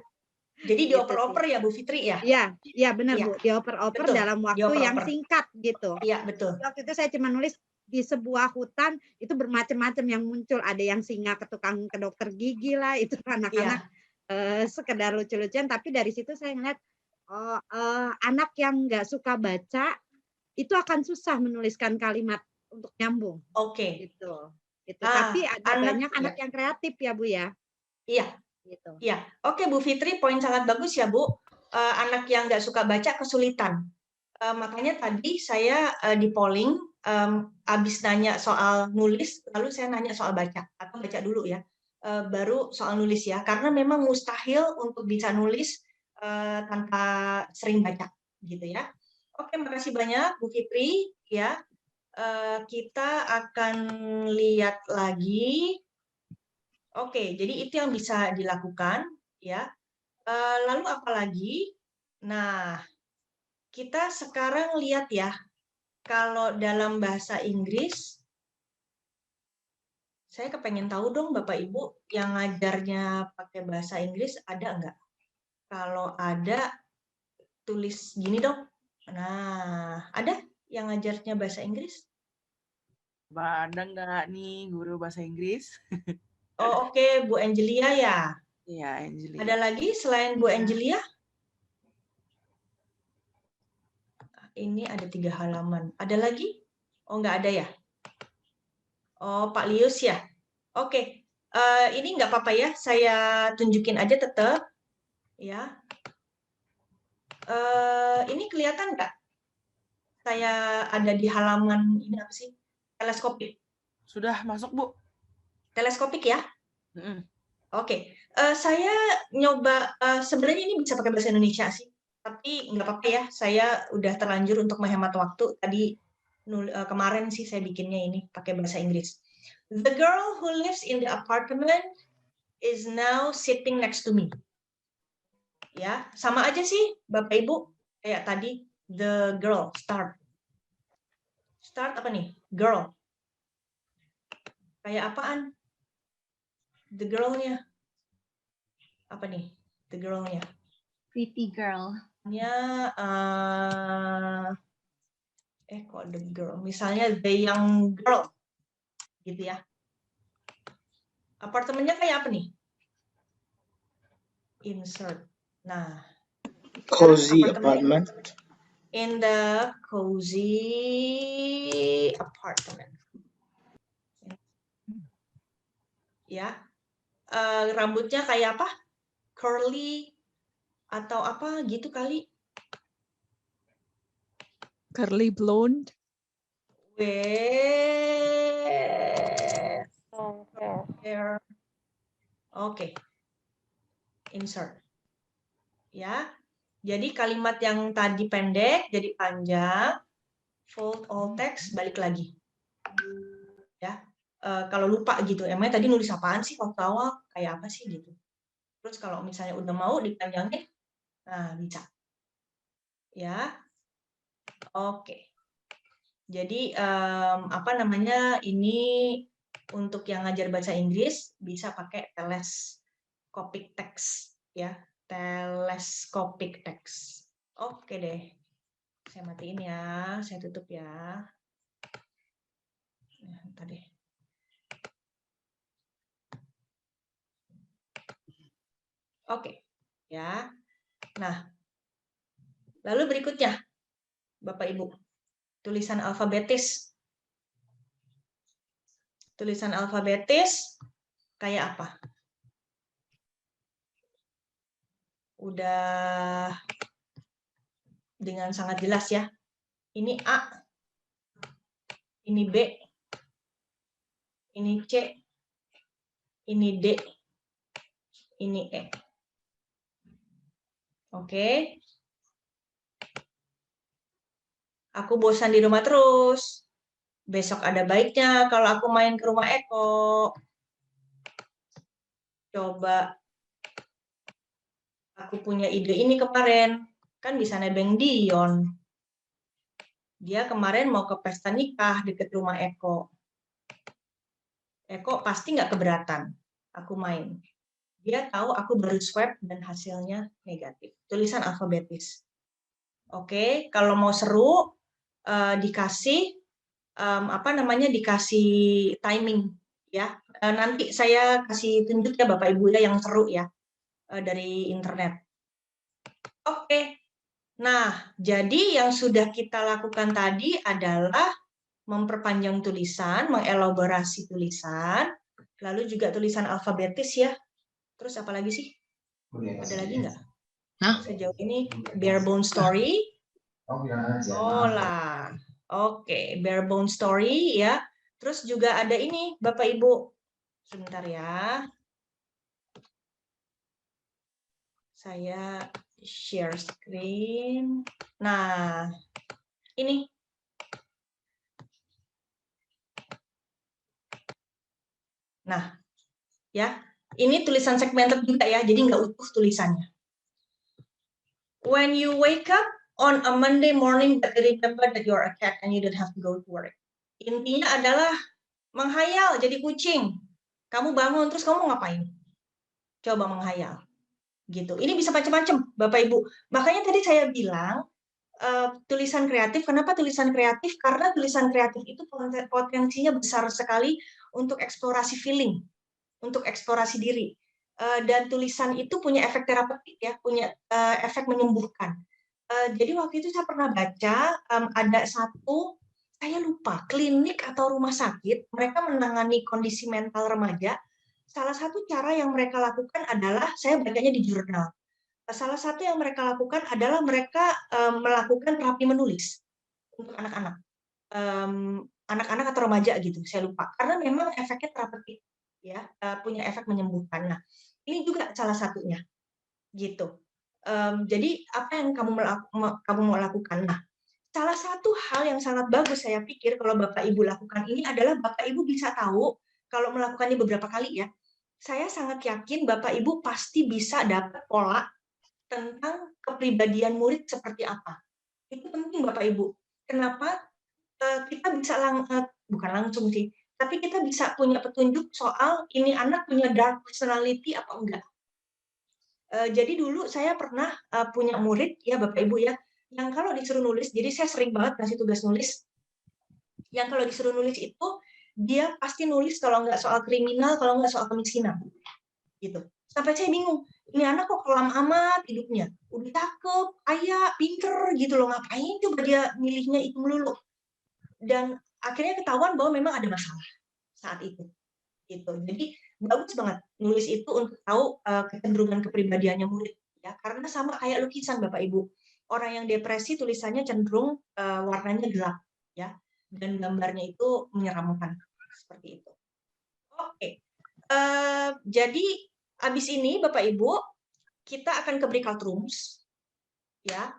Jadi dioper-oper ya Bu Fitri ya? Iya benar Bu, dioper-oper dalam waktu yang singkat gitu. Iya betul. Waktu itu saya cuma nulis di sebuah hutan itu bermacam-macam yang muncul, ada yang singa ke dokter gigi lah, itu anak-anak sekedar lucu-lucuan, tapi dari situ saya ngeliat anak yang nggak suka baca itu akan susah menuliskan kalimat untuk nyambung. Oke. Gitu. Tapi ada banyak anak yang kreatif ya Bu ya. Iya. Gitu. Iya. Oke Bu Fitri, poin sangat bagus ya Bu. Anak yang nggak suka baca kesulitan. Makanya tadi saya di polling, habis nanya soal nulis, lalu saya nanya soal baca, atau baca dulu ya, baru soal nulis ya, karena memang mustahil untuk bisa nulis tanpa sering baca, gitu ya. Oke, makasih banyak Bu Fitri ya. Kita akan lihat lagi. Oke, jadi itu yang bisa dilakukan ya. Lalu apa lagi? Nah, kita sekarang lihat ya, kalau dalam bahasa Inggris, saya kepengen tahu dong Bapak Ibu yang ngajarnya pakai bahasa Inggris ada nggak? Kalau ada, tulis gini dong. Nah, ada yang ngajarnya bahasa Inggris? Ada nggak nih guru bahasa Inggris? Oh oke, Bu Angelia ya? Iya, Angelia. Ada lagi selain Bu Angelia? Ini ada 3 halaman. Ada lagi? Oh, nggak ada ya? Oh, Pak Lius ya? Oke. Ini nggak apa-apa ya, saya tunjukin aja tetap. Ya. Ini kelihatan nggak? Saya ada di halaman, ini apa sih? Teleskopik. Sudah masuk, Bu? Teleskopik ya? Oke. Saya nyoba, sebenarnya ini bisa pakai bahasa Indonesia sih. Tapi nggak apa-apa ya, saya udah terlanjur untuk menghemat waktu. Tadi kemarin sih saya bikinnya ini pakai bahasa Inggris. The girl who lives in the apartment is now sitting next to me. Ya, sama aja sih Bapak Ibu kayak tadi. The girl, start. Start apa nih? Girl. Kayak apaan? The girl-nya. Apa nih? The girl-nya. Pretty girl. Ya, kok the girl? Misalnya the young girl, gitu ya. Apartemennya kayak apa nih? Insert. Nah, cozy apartment. In the cozy apartment. Ya, rambutnya kayak apa? Curly atau apa gitu kali? Curly blonde. Where Oke. Insert. Ya. Jadi kalimat yang tadi pendek jadi panjang. Fold all text, balik lagi. Ya. Kalau lupa gitu, emangnya tadi nulis apaan sih waktu awal? Kayak apa sih gitu. Terus kalau misalnya udah mau dipanjangin, nah bisa. Ya. Oke. Jadi apa namanya, ini untuk yang ngajar bahasa Inggris bisa pakai telescopic text ya, telescopic text. Oke deh, saya matiin ya, saya tutup ya. Nah, bentar deh. Oke, ya. Nah, lalu berikutnya, Bapak Ibu, tulisan alfabetis. Tulisan alfabetis kayak apa? Udah dengan sangat jelas ya. Ini A, ini B, ini C, ini D, ini E. Oke. Aku bosan di rumah terus. Besok ada baiknya kalau aku main ke rumah Eko. Coba aku punya ide ini kemarin. Kan bisa nebeng Dion. Dia kemarin mau ke pesta nikah deket rumah Eko. Eko pasti nggak keberatan. Aku main. Dia tahu aku baru swab dan hasilnya negatif. Tulisan alfabetis. Oke, kalau mau seru dikasih apa namanya, dikasih timing ya. Nanti saya kasih tunjuk ya Bapak Ibu ya yang seru ya dari internet. Oke. Nah, jadi yang sudah kita lakukan tadi adalah memperpanjang tulisan, mengelaborasi tulisan, lalu juga tulisan alfabetis ya. Terus apa lagi sih? Ada lagi nggak? Sejauh ini bare bone story. Oh lah. Oke, bare bone story ya. Terus juga ada ini Bapak Ibu. Sebentar ya. Saya share screen. Nah, ini. Nah, ya. Ini tulisan segmented juga ya, jadi nggak utuh tulisannya. When you wake up on a Monday morning, but remember that you're a cat and you don't have to go to work. Intinya adalah menghayal jadi kucing. Kamu bangun, terus kamu ngapain? Coba menghayal. Gitu. Ini bisa macam-macam, Bapak Ibu. Makanya tadi saya bilang, tulisan kreatif. Kenapa tulisan kreatif? Karena tulisan kreatif itu potensinya besar sekali untuk eksplorasi feeling, untuk eksplorasi diri. Dan tulisan itu punya efek terapeutik ya, punya efek menyembuhkan. Jadi waktu itu saya pernah baca ada satu, saya lupa, klinik atau rumah sakit, mereka menangani kondisi mental remaja. Salah satu cara yang mereka lakukan adalah, saya bacanya di jurnal. Salah satu yang mereka lakukan adalah mereka melakukan terapi menulis untuk anak-anak, anak-anak atau remaja gitu, saya lupa. Karena memang efeknya terapeutik, ya, punya efek menyembuhkan. Nah, ini juga salah satunya, gitu. Jadi apa yang kamu mau lakukan? Nah, salah satu hal yang sangat bagus saya pikir kalau Bapak Ibu lakukan ini adalah Bapak Ibu bisa tahu kalau melakukannya beberapa kali ya. Saya sangat yakin Bapak Ibu pasti bisa dapat pola tentang kepribadian murid seperti apa. Itu penting Bapak Ibu. Kenapa? Kita bisa bukan langsung sih, tapi kita bisa punya petunjuk soal ini anak punya dark personality apa enggak. Jadi dulu saya pernah punya murid ya Bapak Ibu ya, yang kalau disuruh nulis, jadi saya sering banget kasih tugas nulis, yang kalau disuruh nulis itu dia pasti nulis kalau nggak soal kriminal, kalau nggak soal kemiskinan, gitu. Sampai saya bingung, ini anak kok kelam amat hidupnya, udah cakep, kaya, pinter gitu loh, ngapain coba dia milihnya itu melulu. Dan akhirnya ketahuan bahwa memang ada masalah saat itu. Gitu. Jadi bagus banget nulis itu untuk tahu kecenderungan kepribadiannya murid ya, karena sama kayak lukisan Bapak Ibu. Orang yang depresi tulisannya cenderung warnanya gelap ya. dan gambarnya itu menyeramkan seperti itu. Oke, jadi habis ini Bapak Ibu kita akan ke breakout rooms, ya.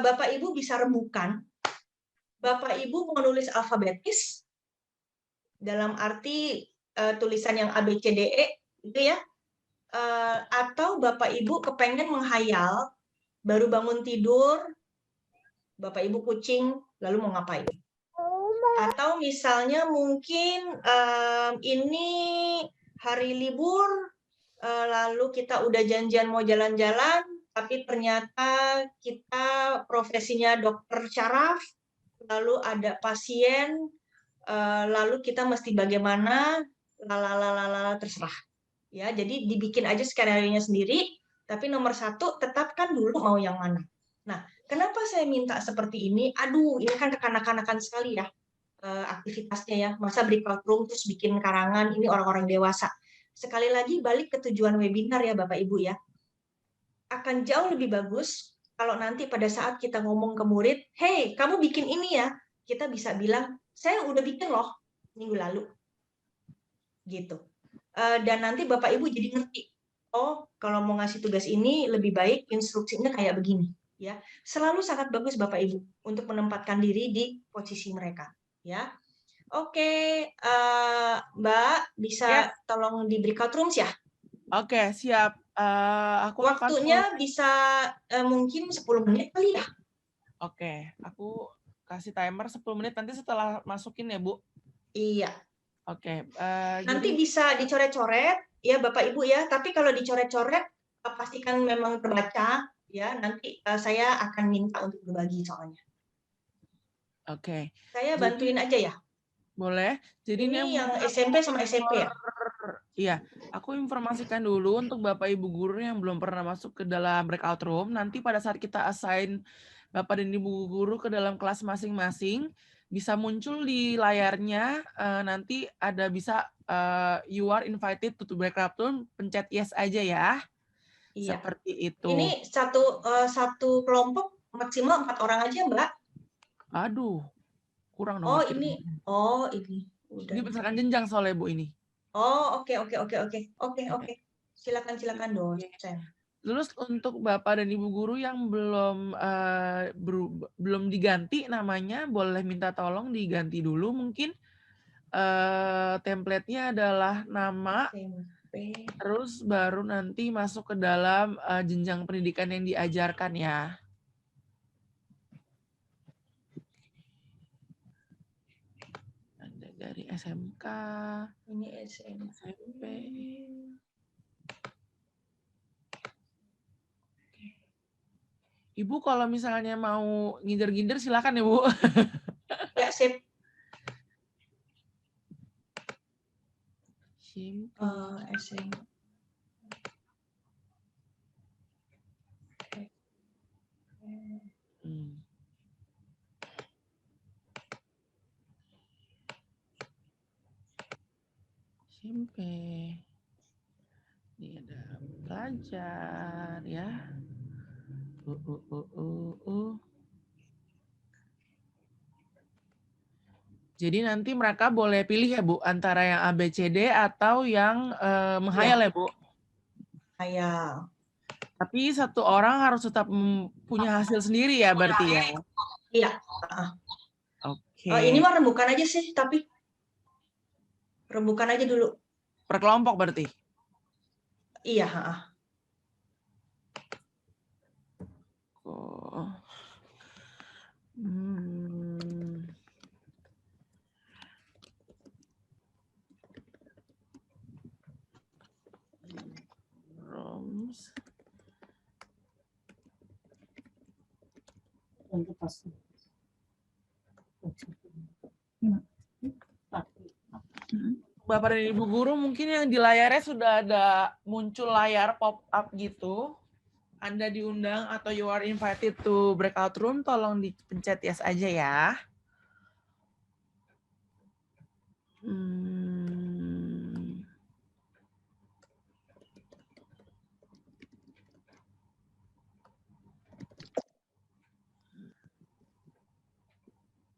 Bapak Ibu bisa rembukan. Bapak Ibu mau nulis alfabetis dalam arti tulisan yang A B C D E, gitu ya. Atau Bapak Ibu kepengen menghayal, baru bangun tidur, Bapak Ibu kucing, lalu mau ngapain? Atau misalnya mungkin ini hari libur, lalu kita udah janjian mau jalan-jalan, tapi ternyata kita profesinya dokter syaraf, lalu ada pasien, lalu kita mesti bagaimana, lalalala terserah. Ya, jadi dibikin aja skenario-nya sendiri, tapi nomor satu tetapkan dulu mau yang mana. Nah, kenapa saya minta seperti ini? Aduh, ini kan kekanak-kanakan sekali ya aktivitasnya ya. Masa breakout room terus bikin karangan, ini orang-orang dewasa. Sekali lagi balik ke tujuan webinar ya Bapak Ibu ya. Akan jauh lebih bagus kalau nanti pada saat kita ngomong ke murid, hey, kamu bikin ini ya. Kita bisa bilang, saya udah bikin loh minggu lalu. Gitu. Dan nanti Bapak Ibu jadi ngerti, oh kalau mau ngasih tugas ini lebih baik instruksinya kayak begini. Ya, selalu sangat bagus Bapak Ibu untuk menempatkan diri di posisi mereka. Ya, oke, Mbak bisa tolong di breakout rooms ya? Oke, siap. Aku Waktunya akan bisa mungkin 10 menit kali ya? Oke, aku kasih timer 10 menit nanti setelah masukin ya, Bu. Iya. Oke. Nanti bisa dicoret-coret ya Bapak Ibu ya, tapi kalau dicoret-coret pastikan memang terbaca ya. Nanti saya akan minta untuk berbagi soalnya. Oke. Saya bantuin aja ya. Boleh. Jadi ini yang SMP sama SMP ya? Iya, aku informasikan dulu untuk Bapak Ibu guru yang belum pernah masuk ke dalam breakout room. Nanti pada saat kita assign Bapak dan Ibu guru ke dalam kelas masing-masing, bisa muncul di layarnya, nanti ada bisa you are invited to breakout room, pencet yes aja ya. Iya. Seperti itu. Ini satu kelompok maksimal 4 orang aja, Mbak. Aduh, kurang dong. Oh, ini. Oh, ini. Udah. Ini berdasarkan jenjang soalnya Bu ini. Oh, oke. Silakan dosen. Terus untuk Bapak dan Ibu guru yang belum diganti namanya, boleh minta tolong diganti dulu mungkin. Template-nya adalah nama, terus baru nanti masuk ke dalam jenjang pendidikan yang diajarkan ya. Ada dari SMK. Ini SMP. Ibu kalau misalnya mau nginder-nginder silakan ya, Bu. Ya, sip. SMP. SMP. Ini ada belajar ya. Jadi nanti mereka boleh pilih ya Bu, antara yang ABCD atau yang menghayal ya Bu? Menghayal. Tapi satu orang harus tetap punya hasil sendiri ya berarti ya? Iya. Oke. Ini mah rembukan aja sih, tapi rembukan aja dulu. Per kelompok berarti? Iya. Bapak dan Ibu guru mungkin yang di layarnya sudah ada muncul layar pop-up gitu. Anda diundang atau you are invited to breakout room, tolong dipencet yes aja ya.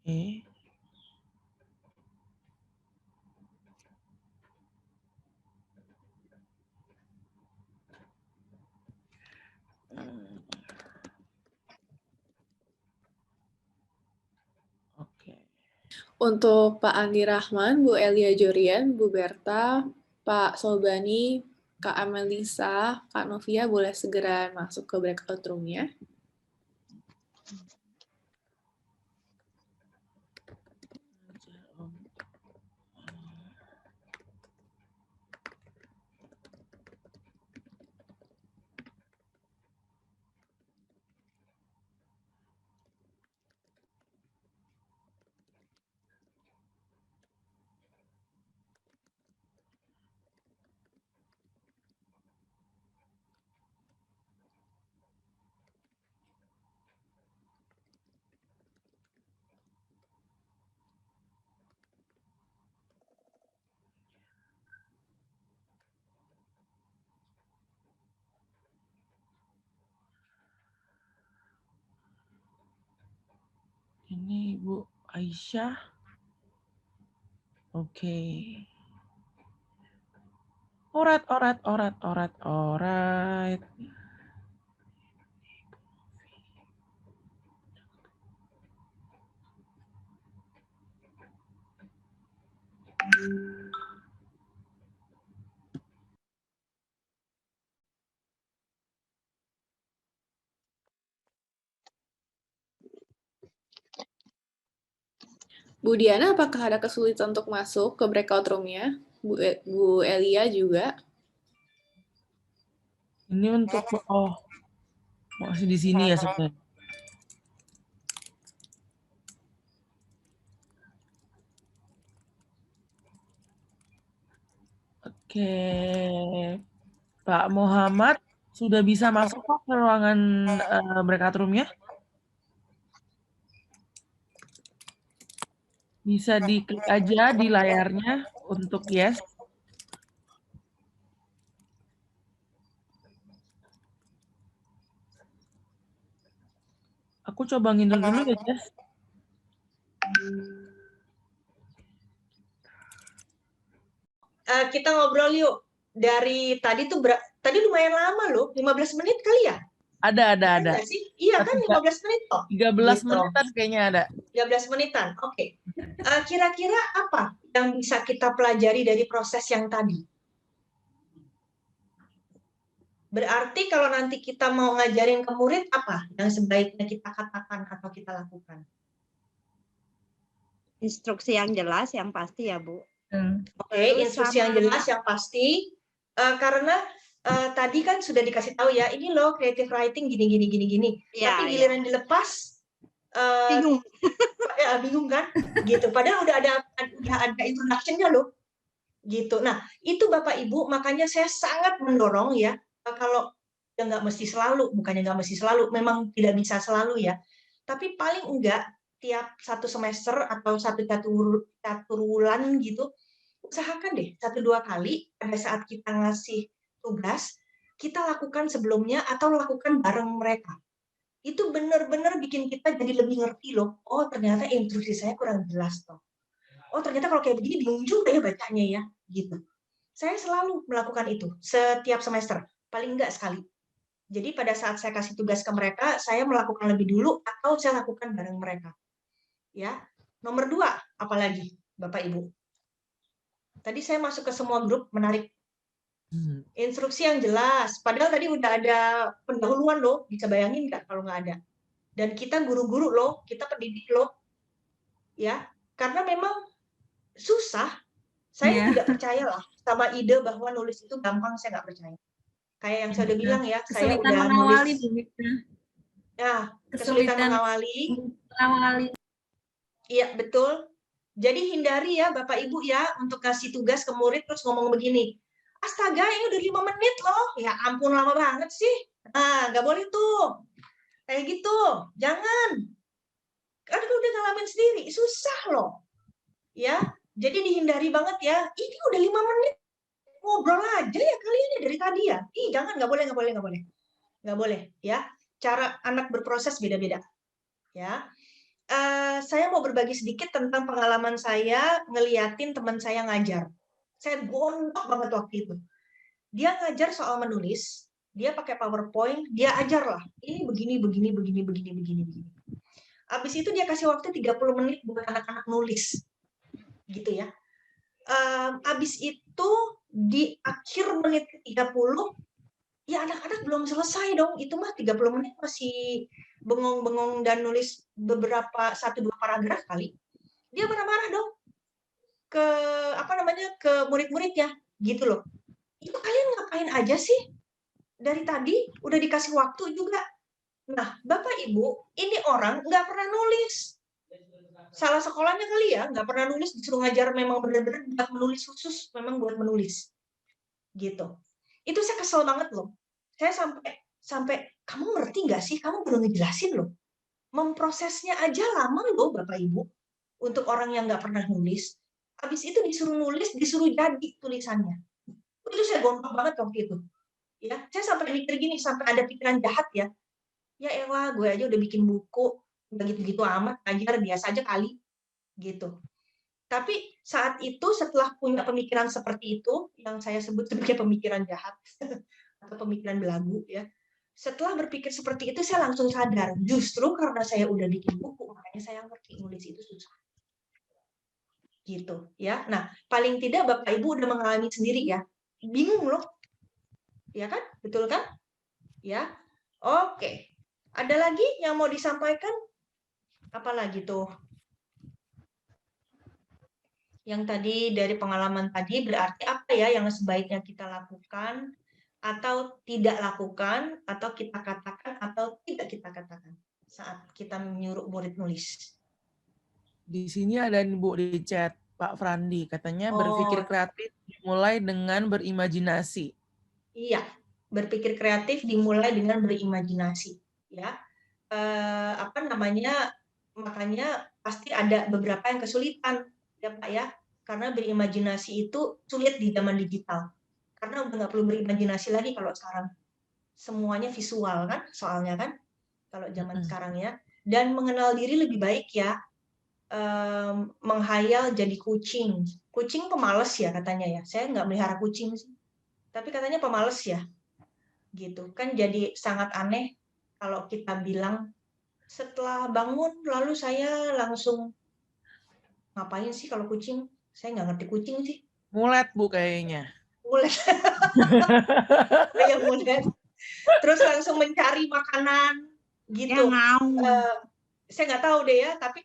Oke. Oke. Untuk Pak Andi Rahman, Bu Elia Jorian, Bu Berta, Pak Sobani, Kak Amelisa, Kak Novia boleh segera masuk ke breakout room-nya. Ini Ibu Aisyah. Oke. Alright. Bu Diana, apakah ada kesulitan untuk masuk ke breakout room-nya? Bu Elia juga. Ini untuk masih di sini ya sebenarnya. Oke. Pak Muhammad sudah bisa masuk kok ke ruangan breakout room-nya? Bisa diklik aja di layarnya untuk yes. Aku coba ngindel dulu ya, Jess. Kita ngobrol yuk. Dari tadi tuh tadi lumayan lama loh, 15 menit kali ya? Ada. Nggak sih? Iya kan 15 menit toh? 13 Gitu. menitan kayaknya ada. 13 menitan, oke. Kira-kira apa yang bisa kita pelajari dari proses yang tadi? Berarti kalau nanti kita mau ngajarin ke murid, apa yang sebaiknya kita katakan atau kita lakukan? Instruksi yang jelas, yang pasti ya, Bu. Oke, instruksi yang jelas, yang pasti. Karena tadi kan sudah dikasih tahu ya, ini loh creative writing gini. Ya, tapi giliran dilepas, bingung. Bingung kan? Gitu. Padahal udah ada introduction-nya loh. Gitu. Nah, itu Bapak Ibu, makanya saya sangat mendorong ya, kalau ya nggak mesti selalu, bukannya nggak mesti selalu, memang tidak bisa selalu ya. Tapi paling enggak tiap satu semester atau satu catur bulan gitu, usahakan deh 1-2 kali pada saat kita ngasih tugas, kita lakukan sebelumnya atau lakukan bareng mereka. Itu benar-benar bikin kita jadi lebih ngerti loh. Oh, ternyata instruksi saya kurang jelas toh. Oh, ternyata kalau kayak begini bingung juga ya bacanya ya, gitu. Saya selalu melakukan itu setiap semester, paling enggak sekali. Jadi pada saat saya kasih tugas ke mereka, saya melakukan lebih dulu atau saya lakukan bareng mereka. Ya. Nomor 2, apalagi Bapak Ibu? Tadi saya masuk ke semua grup, menarik. Instruksi yang jelas. Padahal tadi udah ada pendahuluan loh, bisa bayangin nggak kalau nggak ada? Dan kita guru-guru loh, kita pendidik loh. Ya, karena memang susah. Saya tidak percaya lah sama ide bahwa nulis itu gampang, saya nggak percaya. Kayak yang saya udah bilang ya, saya udah mengawali, nulis. Ya, kesulitan mengawali. Iya, betul. Jadi hindari ya Bapak Ibu ya, untuk kasih tugas ke murid terus ngomong begini. Astaga, ini udah 5 menit loh. Ya ampun, lama banget sih. Nah, nggak boleh tuh. Kayak gitu. Jangan. Karena udah ngalamin sendiri, susah loh. Ya, jadi dihindari banget ya. Ini udah 5 menit. Ngobrol aja ya kalian ya dari tadi ya. Ih, jangan, nggak boleh. Nggak boleh ya. Cara anak berproses beda-beda. Ya. Saya mau berbagi sedikit tentang pengalaman saya ngeliatin teman saya ngajar. Saya gondok banget waktu itu. Dia ngajar soal menulis, Dia pakai PowerPoint, dia ajar lah. Ini begini. Habis itu dia kasih waktu 30 menit buat anak-anak nulis. Gitu ya. Habis itu di akhir menit ke-30, ya anak-anak belum selesai dong. Itu mah 30 menit masih bengong-bengong dan nulis beberapa 1-2 paragraf kali. Dia marah-marah dong ke ke murid-muridnya gitu loh. Itu kalian ngapain aja sih? Dari tadi udah dikasih waktu juga. Nah, Bapak Ibu, ini orang nggak pernah nulis. Salah sekolahnya kali ya, nggak pernah nulis, disuruh ngajar memang benar-benar buat menulis khusus, memang buat menulis. Gitu. Itu saya kesel banget loh. Saya sampai kamu ngerti nggak sih? Kamu belum ngejelasin loh. Memprosesnya aja lama loh Bapak Ibu. Untuk orang yang nggak pernah nulis. Habis itu disuruh nulis, disuruh jadi tulisannya. Itu saya gontok banget waktu itu. Ya, saya sampai mikir gini, sampai ada pikiran jahat ya. Ya elah, gue aja udah bikin buku, udah gitu-gitu amat, ngajar biasa aja kali, gitu. Tapi saat itu setelah punya pemikiran seperti itu, yang saya sebut sebagai pemikiran jahat atau pemikiran belagu ya. Setelah berpikir seperti itu, saya langsung sadar, justru karena saya udah bikin buku, makanya saya ngerti nulis itu susah. Gitu ya. Nah, paling tidak Bapak Ibu udah mengalami sendiri ya. Bingung loh. Ya kan? Betul kan? Ya. Oke. Ada lagi yang mau disampaikan? Apa lagi tuh? Yang tadi dari pengalaman tadi berarti apa ya yang sebaiknya kita lakukan atau tidak lakukan atau kita katakan atau tidak kita katakan saat kita menyuruh murid nulis. Di sini ada Bu di chat Pak Frandi katanya berpikir kreatif dimulai dengan berimajinasi. Iya, berpikir kreatif dimulai dengan berimajinasi, ya. Makanya pasti ada beberapa yang kesulitan, ya Pak ya, karena berimajinasi itu sulit di zaman digital. Karena udah nggak perlu berimajinasi lagi kalau sekarang. Semuanya visual kan, soalnya kan, kalau zaman sekarang ya. Dan mengenal diri lebih baik ya, menghayal jadi kucing. Kucing pemalas ya katanya ya. Saya nggak melihara kucing sih. Tapi katanya pemalas ya, gitu kan. Jadi sangat aneh kalau kita bilang setelah bangun lalu saya langsung ngapain sih kalau kucing? Saya nggak ngerti kucing sih. Mulet Bu kayaknya. Mulet. Kayak mulet. Terus langsung mencari makanan, gitu. Saya nggak tahu deh ya, tapi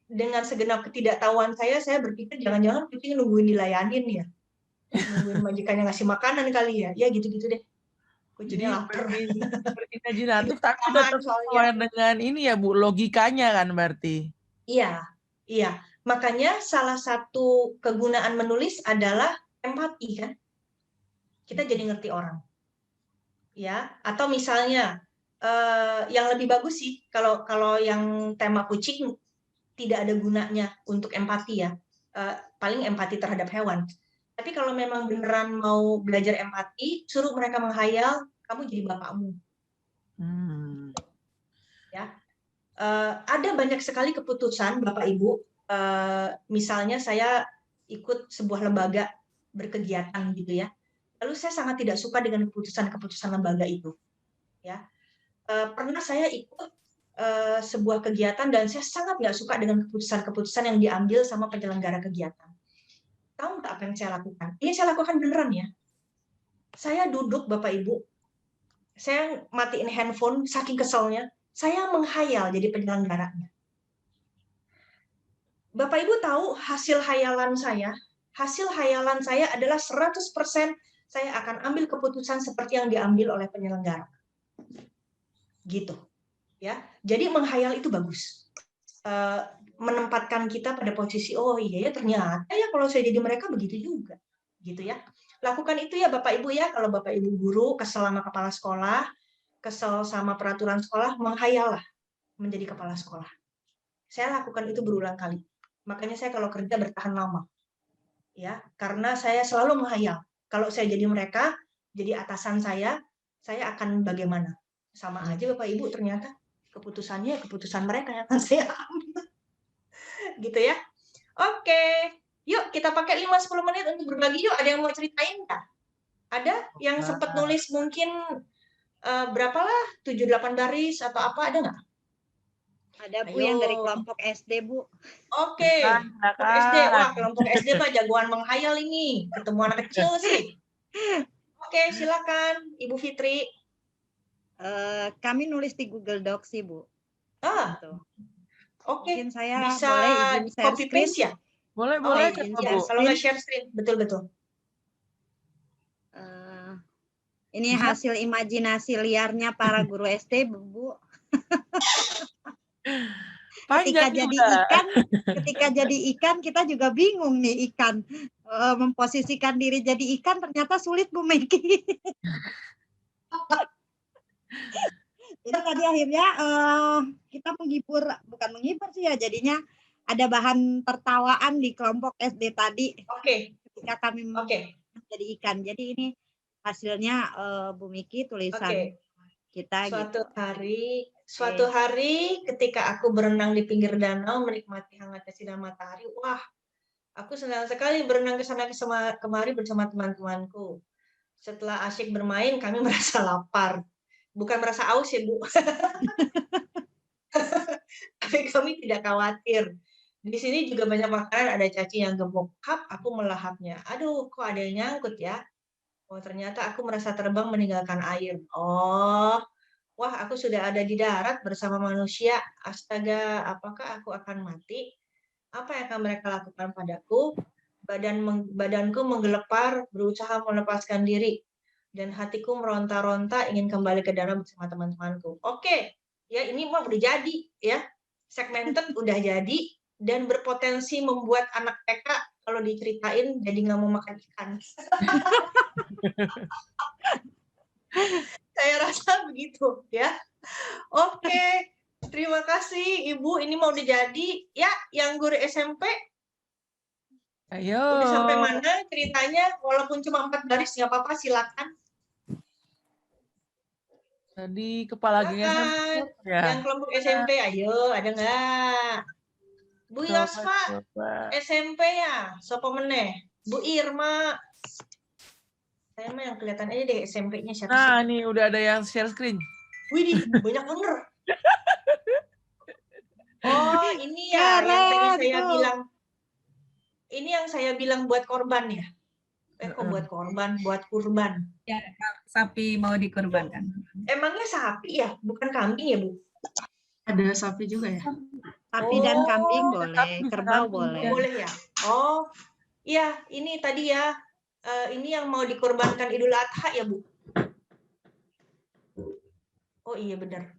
dengan segenap ketidaktahuan saya berpikir jangan-jangan kucing nungguin dilayanin ya. Nungguin majikannya ngasih makanan kali ya. Ya gitu-gitu deh. Kucingnya lapar. Berimajinatif tapi tetap sesuai dengan ini ya Bu, logikanya kan berarti. Iya, iya. Makanya salah satu kegunaan menulis adalah empati kan. Kita jadi ngerti orang. Ya, atau misalnya yang lebih bagus sih kalau yang tema kucing tidak ada gunanya untuk empati ya. Paling empati terhadap hewan. Tapi kalau memang beneran mau belajar empati, suruh mereka menghayal kamu jadi bapakmu. Ya, ada banyak sekali keputusan Bapak Ibu. Misalnya saya ikut sebuah lembaga berkegiatan gitu ya. Lalu saya sangat tidak suka dengan keputusan-keputusan lembaga itu. Ya, pernah saya ikut sebuah kegiatan dan saya sangat nggak suka dengan keputusan-keputusan yang diambil sama penyelenggara kegiatan. Tahu nggak apa yang saya lakukan? Ini saya lakukan beneran ya. Saya duduk Bapak Ibu, saya matiin handphone saking keselnya, saya menghayal jadi penyelenggaranya. Bapak Ibu tahu hasil hayalan saya adalah 100% saya akan ambil keputusan seperti yang diambil oleh penyelenggara. Gitu. Ya. Jadi menghayal itu bagus. Menempatkan kita pada posisi oh iya ya ternyata ya kalau saya jadi mereka begitu juga. Gitu ya. Lakukan itu ya Bapak Ibu ya. Kalau Bapak Ibu guru kesel sama kepala sekolah, kesel sama peraturan sekolah, menghayal lah menjadi kepala sekolah. Saya lakukan itu berulang kali. Makanya saya kalau kerja bertahan lama. Ya, karena saya selalu menghayal. Kalau saya jadi mereka, jadi atasan saya akan bagaimana? Sama aja Bapak Ibu ternyata keputusannya keputusan mereka yang akan saya ambil. Gitu ya. Oke. Yuk kita pakai 5-10 menit untuk berbagi yuk. Ada yang mau ceritain nggak? Ada yang sempat nulis mungkin berapalah 7-8 baris atau apa, ada nggak? Ada Bu yang dari Ayo. kelompok SD Bu. Oke, kelompok SD. Wah, kelompok SD mah jagoan menghayal ini. Ketemu anak kecil sih. Oke, silakan Ibu Fitri. Kami nulis di Google Docs sih Bu. Ah, Gitu. oke. Mungkin saya Bisa boleh izin share copy screen. paste ya? Boleh, Oh, boleh, izin Kak, share Bu. Kalau nggak share screen, betul-betul. Ini Bisa? hasil imajinasi liarnya para guru SD Bu. Panjang Ketika jadi juga. ikan, kita juga bingung nih ikan. Memposisikan diri jadi ikan ternyata sulit Bu Meki. Jadi tadi akhirnya kita bukan menghibur sih ya, jadinya ada bahan tertawaan di kelompok SD tadi. Oke. Ketika kami menjadi ikan. Jadi ini hasilnya Bu Miki tulisan kita. Suatu hari ketika aku berenang di pinggir danau menikmati hangatnya sinar matahari, wah, aku senang sekali berenang ke sana kemari bersama teman-temanku. Setelah asyik bermain, kami merasa lapar. Bukan merasa aus ya, Bu. Tapi kami tidak khawatir. Di sini juga banyak makanan, ada cacing yang gemuk. Hap, aku melahapnya. Aduh, kok ada yang nyangkut ya? Oh, ternyata aku merasa terbang meninggalkan air. Oh, wah, aku sudah ada di darat bersama manusia. Astaga, apakah aku akan mati? Apa yang akan mereka lakukan padaku? Badanku menggelepar, berusaha melepaskan diri. Dan hatiku meronta-ronta ingin kembali ke danau bersama teman-temanku. Oke, ya ini mah udah jadi ya. Segmented udah jadi dan berpotensi membuat anak TK kalau diceritain jadi nggak mau makan ikan. Saya rasa begitu ya. Oke, terima kasih Ibu. Ini mau udah jadi ya. Yang guru SMP Ayo. udah sampai mana ceritanya? Walaupun cuma 4 baris nggak apa-apa, silakan. Tadi kepala geng SMP ya. Yang kelompok SMP, ayo, ada nggak? Bu Yosfa, SMP ya, sopo meneh. Bu Irma, saya mah yang kelihatan aja deh SMP-nya siapa sih? Nah, nih udah ada yang share screen. Widih, banyak bener. Oh, ini ya yang tadi saya bilang. Ini yang saya bilang buat korban ya. Kok buat korban, buat kurban. Ya, sapi mau dikorbankan. Emangnya sapi ya, bukan kambing ya, Bu? Ada sapi juga ya? Sapi dan kambing boleh, kerbau boleh. Boleh ya. Oh, iya, ini tadi ya. Ini yang mau dikorbankan Idul Adha ya, Bu? Oh iya benar.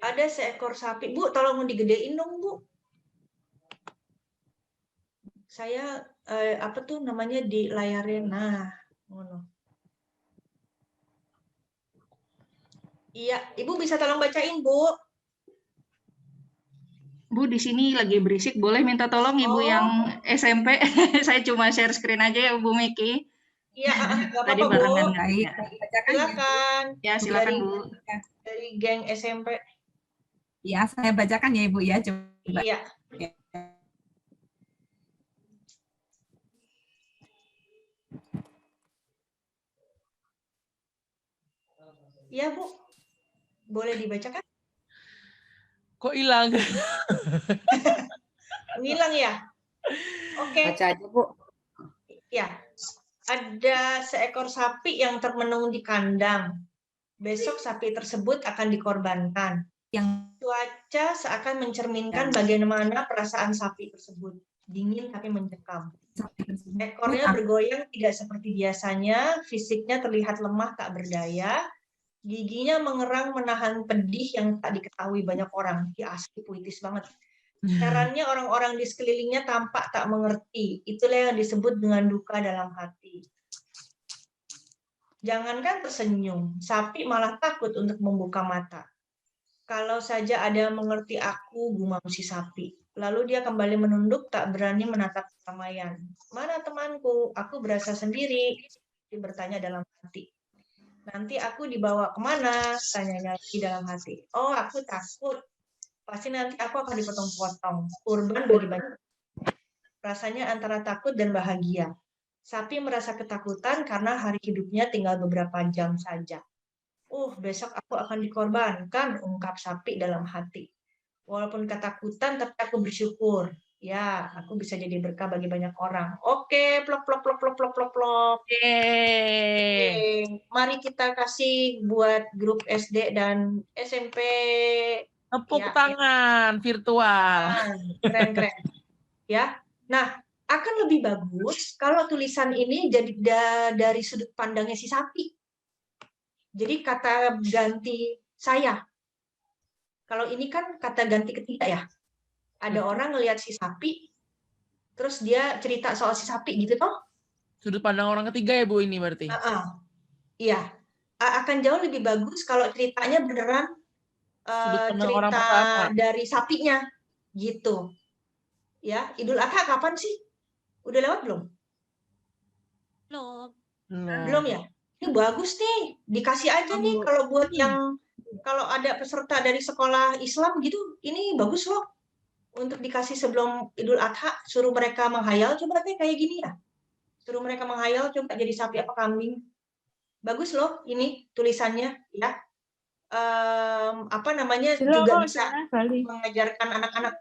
Ada seekor sapi. Bu, tolong digedein dong, Bu. Saya apa tuh namanya di layarnya. Nah, ngono. Iya, Ibu bisa tolong bacain, Bu. Bu, di sini lagi berisik. Boleh minta tolong Ibu yang SMP? Saya cuma share screen aja ya, Bu Miki. Iya, nggak Tadi apa-apa, barengan Bu. nggak ya? Silakan. Ya, silakan, Bu. Dari geng SMP. Ya, saya bacakan ya Ibu ya. Coba. Iya. Iya, Bu. Boleh dibacakan? Kok hilang? Hilang ya? Oke. Baca aja, Bu. Ya. Ada seekor sapi yang termenung di kandang. Besok sapi tersebut akan dikorbankan. Cuaca seakan mencerminkan bagaimana perasaan sapi tersebut. Dingin tapi mencekam. Ekornya bergoyang tidak seperti biasanya, fisiknya terlihat lemah tak berdaya, giginya mengerang menahan pedih yang tak diketahui banyak orang. Ya, asli puitis banget. Herannya orang-orang di sekelilingnya tampak tak mengerti. Itulah yang disebut dengan duka dalam hati. Jangankan tersenyum, sapi malah takut untuk membuka mata. Kalau saja ada yang mengerti aku, gumam si sapi. Lalu dia kembali menunduk, tak berani menatap keramaian. Mana temanku? Aku berasa sendiri. Dia bertanya dalam hati. Nanti aku dibawa kemana? Tanyanya di dalam hati. Oh, aku takut. Pasti nanti aku akan dipotong-potong. Kurban bagi banyak. Rasanya antara takut dan bahagia. Sapi merasa ketakutan karena hari hidupnya tinggal beberapa jam saja. Besok aku akan dikorbankan, ungkap sapi dalam hati. Walaupun ketakutan, tapi aku bersyukur. Ya, aku bisa jadi berkah bagi banyak orang. Oke, plok, plok, plok, plok, plok, plok, plok. Mari kita kasih buat grup SD dan SMP. Tepuk tangan virtual. Keren. Ya. Nah, akan lebih bagus kalau tulisan ini jadi dari sudut pandangnya si sapi. Jadi kata ganti saya. Kalau ini kan kata ganti ketiga ya. Ada orang ngelihat si sapi, terus dia cerita soal si sapi gitu toh. Sudut pandang orang ketiga ya Bu ini berarti? Iya. Akan jauh lebih bagus kalau ceritanya beneran cerita dari sapinya gitu. Ya, Idul Adha kapan sih? Udah lewat belum? Belum ya? Ini bagus nih, dikasih aja nih kalau buat yang kalau ada peserta dari sekolah Islam gitu, ini bagus loh. Untuk dikasih sebelum Idul Adha, suruh mereka menghayal, coba kayak gini ya. Suruh mereka menghayal, coba jadi sapi apa kambing. Bagus loh ini tulisannya ya. Juga bisa mengajarkan anak-anak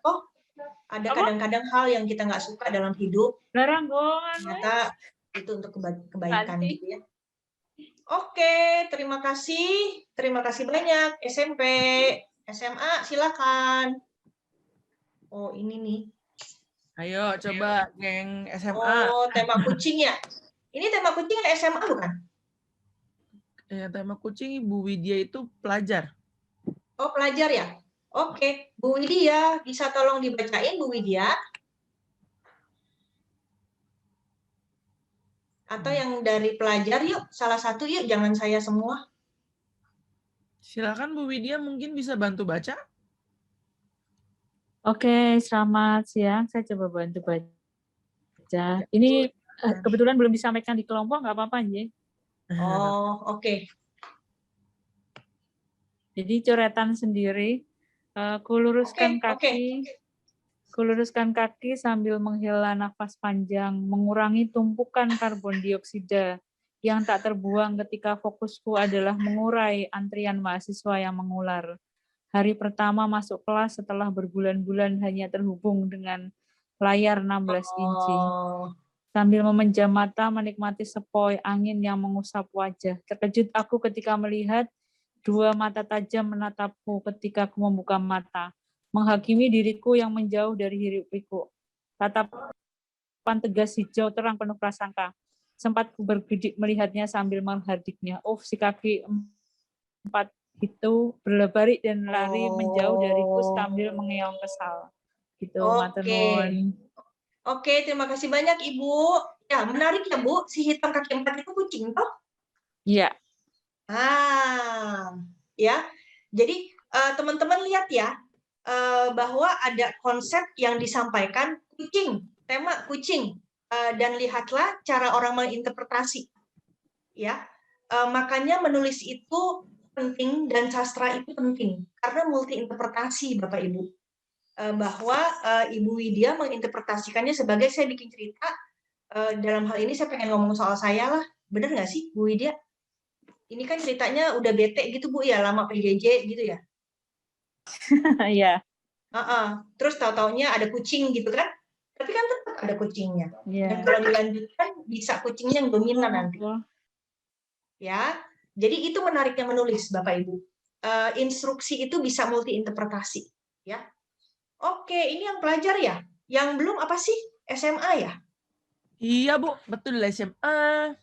ada kadang-kadang hal yang kita nggak suka dalam hidup. Ternyata itu untuk kebaikan gitu ya. Oke, terima kasih. Terima kasih banyak. SMP, SMA, silakan. Ini nih. Ayo coba geng SMA. Tema kucing ya. Ini tema kucing SMA bukan? Tema kucing Ibu Widya itu pelajar. Pelajar ya. Oke, Bu Widya, bisa tolong dibacain Bu Widya? Atau yang dari pelajar yuk, salah satu yuk, jangan saya semua. Silakan Bu Widya mungkin bisa bantu baca. Oke, selamat siang. Saya coba bantu baca. Ini kebetulan belum disampaikan di kelompok, nggak apa-apa, Nje. Oke. Jadi coretan sendiri. Kuluruskan kaki sambil menghela nafas panjang, mengurangi tumpukan karbon dioksida yang tak terbuang ketika fokusku adalah mengurai antrian mahasiswa yang mengular. Hari pertama masuk kelas setelah berbulan-bulan hanya terhubung dengan layar 16 inci. Sambil memejam mata menikmati sepoi angin yang mengusap wajah. Terkejut aku ketika melihat dua mata tajam menatapku ketika aku membuka mata. Menghakimi diriku yang menjauh dari hiruk-pikuk. Tatapan tegas hijau terang penuh prasangka. Sempat ku bergidik melihatnya sambil menghardiknya. Si kaki empat itu berlebarik dan lari menjauh dariku sambil mengeong kesal. Gitu, matur nuwun. Oke, terima kasih banyak Ibu. Ya, menarik ya Bu, si hitam kaki empat itu kucing toh? Iya. Ya. Jadi teman-teman lihat ya, bahwa ada konsep yang disampaikan kucing, tema kucing, dan lihatlah cara orang menginterpretasi. Ya, makanya menulis itu penting dan sastra itu penting karena multi interpretasi Bapak Ibu. Bahwa Ibu Widya menginterpretasikannya sebagai saya bikin cerita, dalam hal ini saya pengen ngomong soal saya lah, bener nggak sih Bu Widya? Ini kan ceritanya udah bete gitu Bu ya, lama PJJ gitu ya? Iya. Terus tahu-taunya ada kucing gitu kan? Tapi kan tetap ada kucingnya. Dan kalau dilanjutkan bisa kucingnya yang dominan nanti. Ya, jadi itu menariknya menulis Bapak Ibu. Instruksi itu bisa multi interpretasi. Ya. Oke, ini yang pelajar ya. Yang belum apa sih? SMA ya? Iya Bu, betul SMA.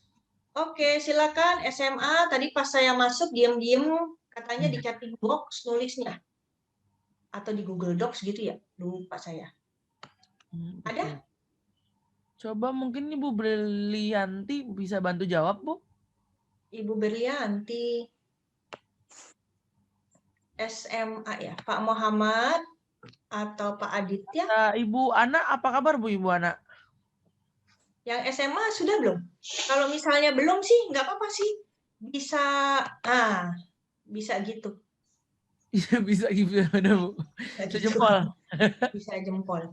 Oke, silakan SMA. Tadi pas saya masuk diam-diam katanya di chatting box nulisnya. Atau di Google Docs gitu ya, lupa saya. Ada? Coba mungkin Ibu Berlianti bisa bantu jawab, Bu. Ibu Berlianti. SMA ya, Pak Muhammad atau Pak Aditya? Ibu Ana, apa kabar Bu Ibu Ana? Yang SMA sudah belum? Kalau misalnya belum sih, nggak apa-apa sih. Bisa, bisa gitu. Bisa gimana Bu? Bisa jempol. Bisa jempol.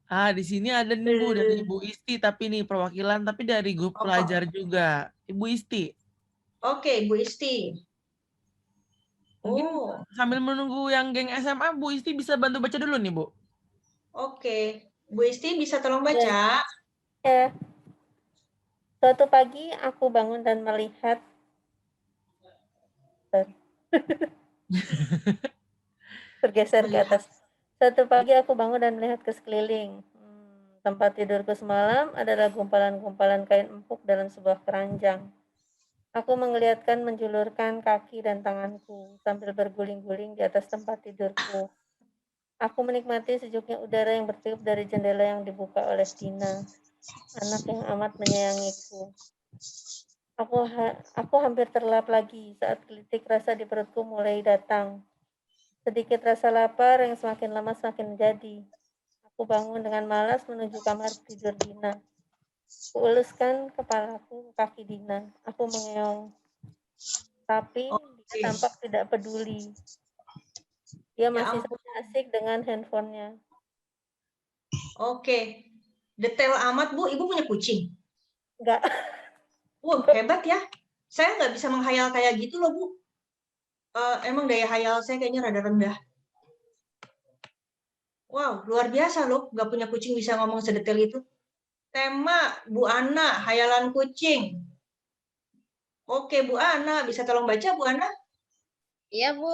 Di sini ada nih Bu dari Ibu Isti tapi nih perwakilan tapi dari grup pelajar juga. Ibu Isti. Oke, Bu Isti. Mungkin sambil menunggu yang geng SMA, Bu Isti bisa bantu baca dulu nih, Bu. Oke, Bu Isti bisa tolong baca? Ya. Suatu pagi aku bangun dan melihat bergeser ke atas. Suatu pagi aku bangun dan melihat ke sekeliling. Tempat tidurku semalam adalah gumpalan-gumpalan kain empuk dalam sebuah keranjang. Aku menggeliatkan menjulurkan kaki dan tanganku sambil berguling-guling di atas tempat tidurku. Aku menikmati sejuknya udara yang bertiup dari jendela yang dibuka oleh Dina, anak yang amat menyayangiku. Aku hampir terlelap lagi saat gelitik rasa di perutku mulai datang. Sedikit rasa lapar yang semakin lama semakin menjadi. Aku bangun dengan malas menuju kamar tidur Dina. Kuuluskan kepalaku ke kaki Dina. Aku mengeong. Tapi dia tampak tidak peduli. Dia masih asik dengan handphonenya. Oke. Detail amat, Bu. Ibu punya kucing? Enggak. Wah, hebat ya. Saya nggak bisa menghayal kayak gitu loh, Bu. Emang daya hayal saya kayaknya rada rendah. Wow, luar biasa loh. Nggak punya kucing bisa ngomong sedetail itu. Tema, Bu Ana, hayalan kucing. Oke, Bu Ana. Bisa tolong baca, Bu Ana? Iya, Bu.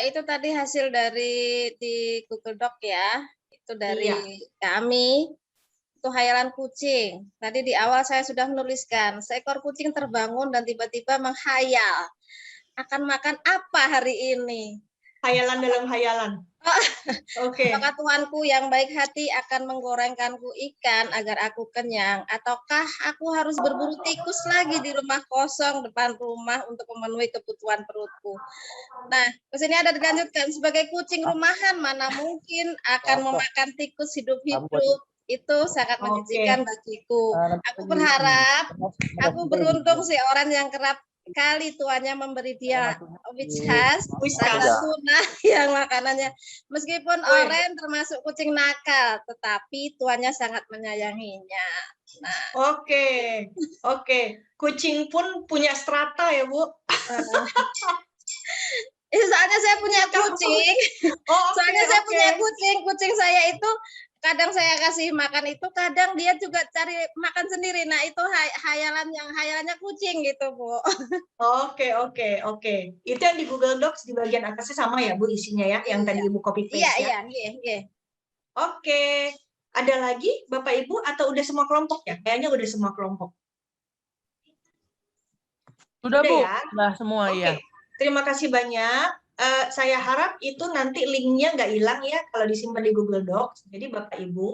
Itu tadi hasil dari di Google Doc ya. Itu dari kami. Itu hayalan kucing. Tadi di awal saya sudah menuliskan, seekor kucing terbangun dan tiba-tiba menghayal. Akan makan apa hari ini? Hayalan dalam hayalan. Oke. Apakah Tuanku yang baik hati akan menggorengkanku ikan agar aku kenyang? Ataukah aku harus berburu tikus lagi di rumah kosong depan rumah untuk memenuhi kebutuhan perutku? Nah, di sini ada dilanjutkan, sebagai kucing rumahan mana mungkin akan memakan tikus hidup-hidup. Itu sangat menjijikkan bagiku. Aku berharap aku beruntung sih orang yang kerap kali tuannya memberi dia whiskas rasa tuna yang makanannya. Meskipun Oren termasuk kucing nakal, tetapi tuannya sangat menyayanginya. Nah. Oke. Kucing pun punya strata ya, Bu? Soalnya saya punya kucing. Saya punya kucing. Kucing saya itu kadang saya kasih makan itu, kadang dia juga cari makan sendiri. Nah, itu hayalannya kucing gitu, Bu. Oke. Itu yang di Google Docs di bagian atasnya sama ya, Bu, isinya ya, yang tadi Ibu copy paste ya? Iya. Oke. Ada lagi, Bapak Ibu, atau udah semua kelompok ya? Kayaknya udah semua kelompok. Udah, Bu. Ya? Udah semua, ya. Terima kasih banyak. Saya harap itu nanti linknya nggak hilang ya kalau disimpan di Google Docs. Jadi Bapak Ibu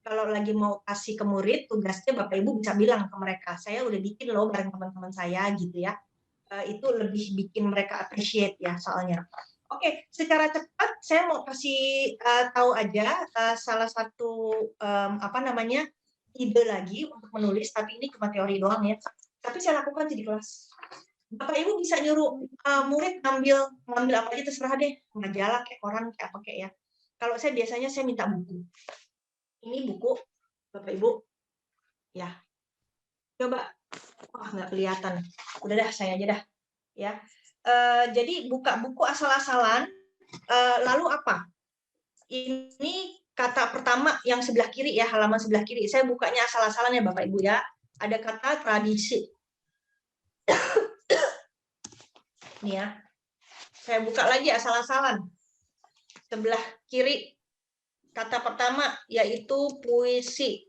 kalau lagi mau kasih ke murid tugasnya, Bapak Ibu bisa bilang ke mereka, saya udah bikin loh bareng teman-teman saya gitu ya. Itu lebih bikin mereka appreciate ya soalnya. Oke, secara cepat saya mau kasih tahu aja salah satu ide lagi untuk menulis, tapi ini cuma teori doang ya. Tapi saya lakukan di kelas. Bapak Ibu bisa nyuruh murid ngambil apa aja terserah deh, majalah kayak koran kayak apa kayak ya. Kalau saya biasanya saya minta buku. Ini buku Bapak Ibu. Ya. Coba. Wah, nggak kelihatan. Udah dah, saya aja dah. Ya. Jadi buka buku asal-asalan, lalu apa? Ini kata pertama yang sebelah kiri ya, halaman sebelah kiri. Saya bukanya asal-asalan ya Bapak Ibu ya. Ada kata tradisi. Nih ya, saya buka lagi asal-asalan. Sebelah kiri, kata pertama yaitu puisi.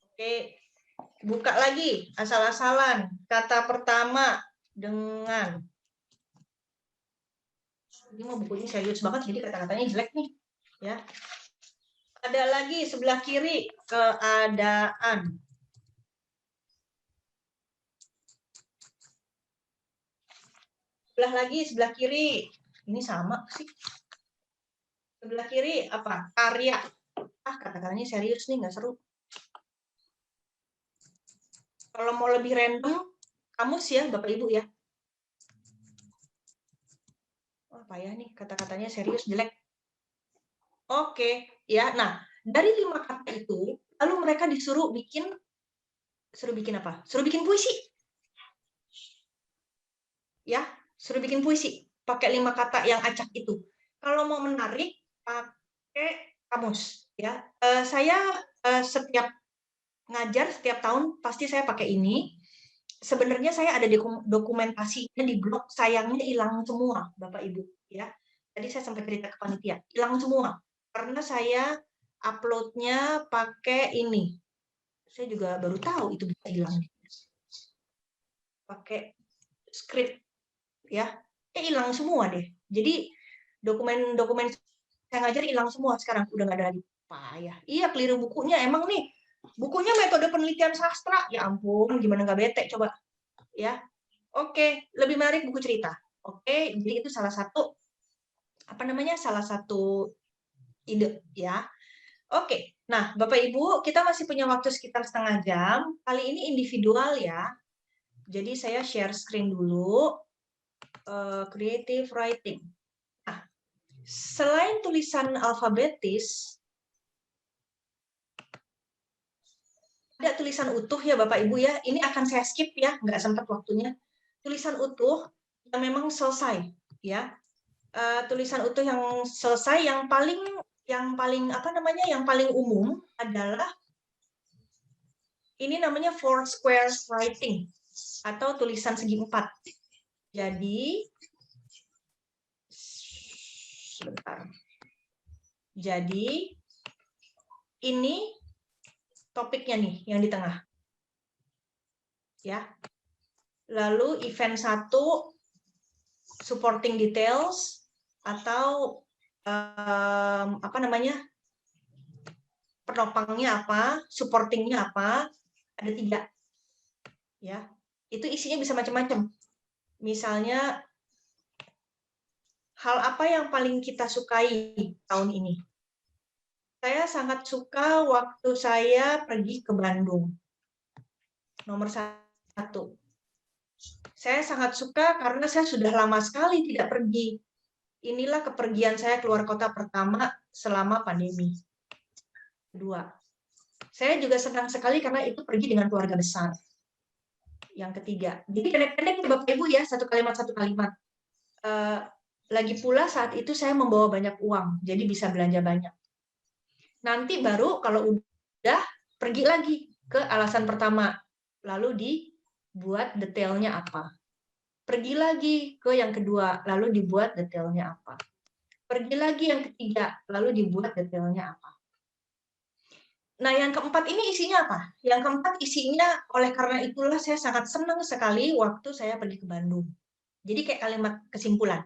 Oke, buka lagi asal-asalan. Kata pertama dengan. Ini mau bukunya serius banget, jadi kata-katanya jelek nih. Ya. Ada lagi sebelah kiri, keadaan. Sebelah kiri, ini sama sih. Sebelah kiri apa? Karya. Kata-katanya serius nih, nggak seru. Kalau mau lebih random, kamus ya Bapak Ibu ya. Wah, payah nih, kata-katanya serius jelek. Oke, ya. Nah, dari 5 kata itu, lalu mereka disuruh bikin apa? Suruh bikin puisi. Ya, suruh bikin puisi pakai 5 kata yang acak itu. Kalau mau menarik pakai kamus ya. Saya setiap ngajar setiap tahun pasti saya pakai ini. Sebenarnya saya ada dokumentasinya di blog, sayangnya hilang semua Bapak Ibu ya. Tadi saya sampai cerita ke panitia, hilang semua karena saya uploadnya pakai ini. Saya juga baru tahu itu bisa hilang. Pakai script ya, hilang semua deh. Jadi dokumen-dokumen saya ngajar hilang semua sekarang, udah nggak ada lagi. Payah. Iya, keliru bukunya. Emang nih, bukunya metode penelitian sastra. Ya ampun, gimana nggak bete coba. Ya, oke. Lebih menarik buku cerita. Oke, jadi itu salah satu salah satu ide ya. Oke, nah Bapak Ibu, kita masih punya waktu sekitar setengah jam. Kali ini individual ya. Jadi saya share screen dulu. Creative writing. Nah, selain tulisan alfabetis, ada tulisan utuh ya Bapak Ibu ya. Ini akan saya skip ya, nggak sempat waktunya. Tulisan utuh yang memang selesai ya. Tulisan utuh yang selesai yang paling umum adalah ini namanya four square writing atau tulisan segi 4. Jadi sebentar. Jadi ini topiknya nih yang di tengah. Ya. Lalu event 1 supporting details atau penopangnya apa, supportingnya apa, ada 3. Ya. Itu isinya bisa macam-macam. Misalnya hal apa yang paling kita sukai tahun ini? Saya sangat suka waktu saya pergi ke Bandung. Nomor 1. Saya sangat suka karena saya sudah lama sekali tidak pergi. Inilah kepergian saya keluar kota pertama selama pandemi. 2. Saya juga senang sekali karena itu pergi dengan keluarga besar. Yang 3. Jadi pendek-pendek Bapak Ibu ya, satu kalimat. Lagi pula saat itu saya membawa banyak uang, jadi bisa belanja banyak. Nanti baru kalau udah pergi lagi ke alasan pertama, lalu dibuat detailnya apa. Pergi lagi ke yang kedua, lalu dibuat detailnya apa. Pergi lagi yang ketiga, lalu dibuat detailnya apa. Nah, yang keempat ini isinya apa? Yang keempat isinya, oleh karena itulah saya sangat senang sekali waktu saya pergi ke Bandung. Jadi kayak kalimat kesimpulan.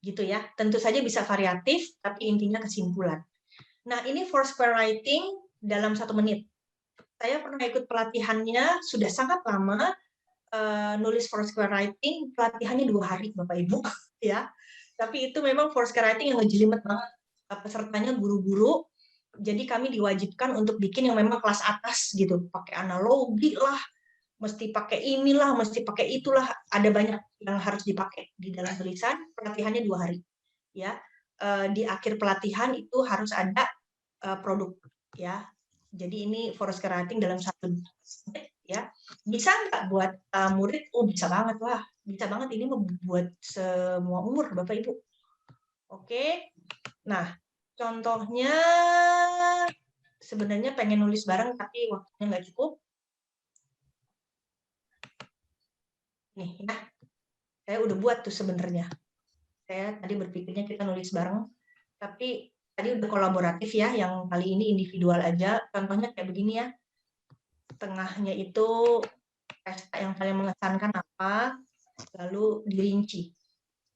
Gitu ya. Tentu saja bisa variatif, tapi intinya kesimpulan. Nah, ini four square writing dalam 1 menit. Saya pernah ikut pelatihannya, sudah sangat lama, nulis four square writing, pelatihannya 2 hari, Bapak Ibu. Ya. Tapi itu memang four square writing yang ngejelimet banget. Pesertanya guru-guru, jadi kami diwajibkan untuk bikin yang memang kelas atas gitu, pakai analogi lah, mesti pakai inilah, mesti pakai itulah, ada banyak yang harus dipakai di dalam tulisan. Pelatihannya 2 hari, ya. Di akhir pelatihan itu harus ada produk, ya. Jadi ini four square writing dalam 1 menit, ya. Bisa nggak buat murid? Oh, bisa banget lah, bisa banget. Ini membuat semua umur, Bapak Ibu. Oke, nah. Contohnya, sebenarnya pengen nulis bareng, tapi waktunya nggak cukup. Nih, ya. Saya udah buat tuh sebenarnya. Saya tadi berpikirnya kita nulis bareng, tapi tadi udah kolaboratif ya, yang kali ini individual aja. Contohnya kayak begini ya. Tengahnya itu pesta yang paling mengesankan apa, lalu dirinci.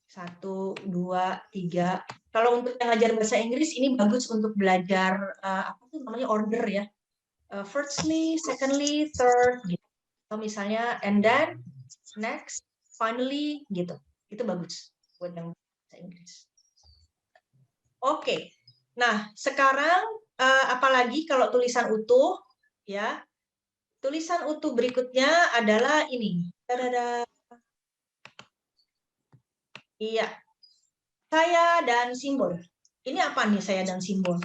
1, 2, 3. Kalau untuk yang ngajar bahasa Inggris ini bagus untuk belajar order ya. Firstly, secondly, third gitu. Atau misalnya and then, next, finally gitu. Itu bagus buat yang bahasa Inggris. Oke. Nah, sekarang apalagi kalau tulisan utuh ya. Tulisan utuh berikutnya adalah ini. Iya. Saya dan simbol. Ini apa nih saya dan simbol?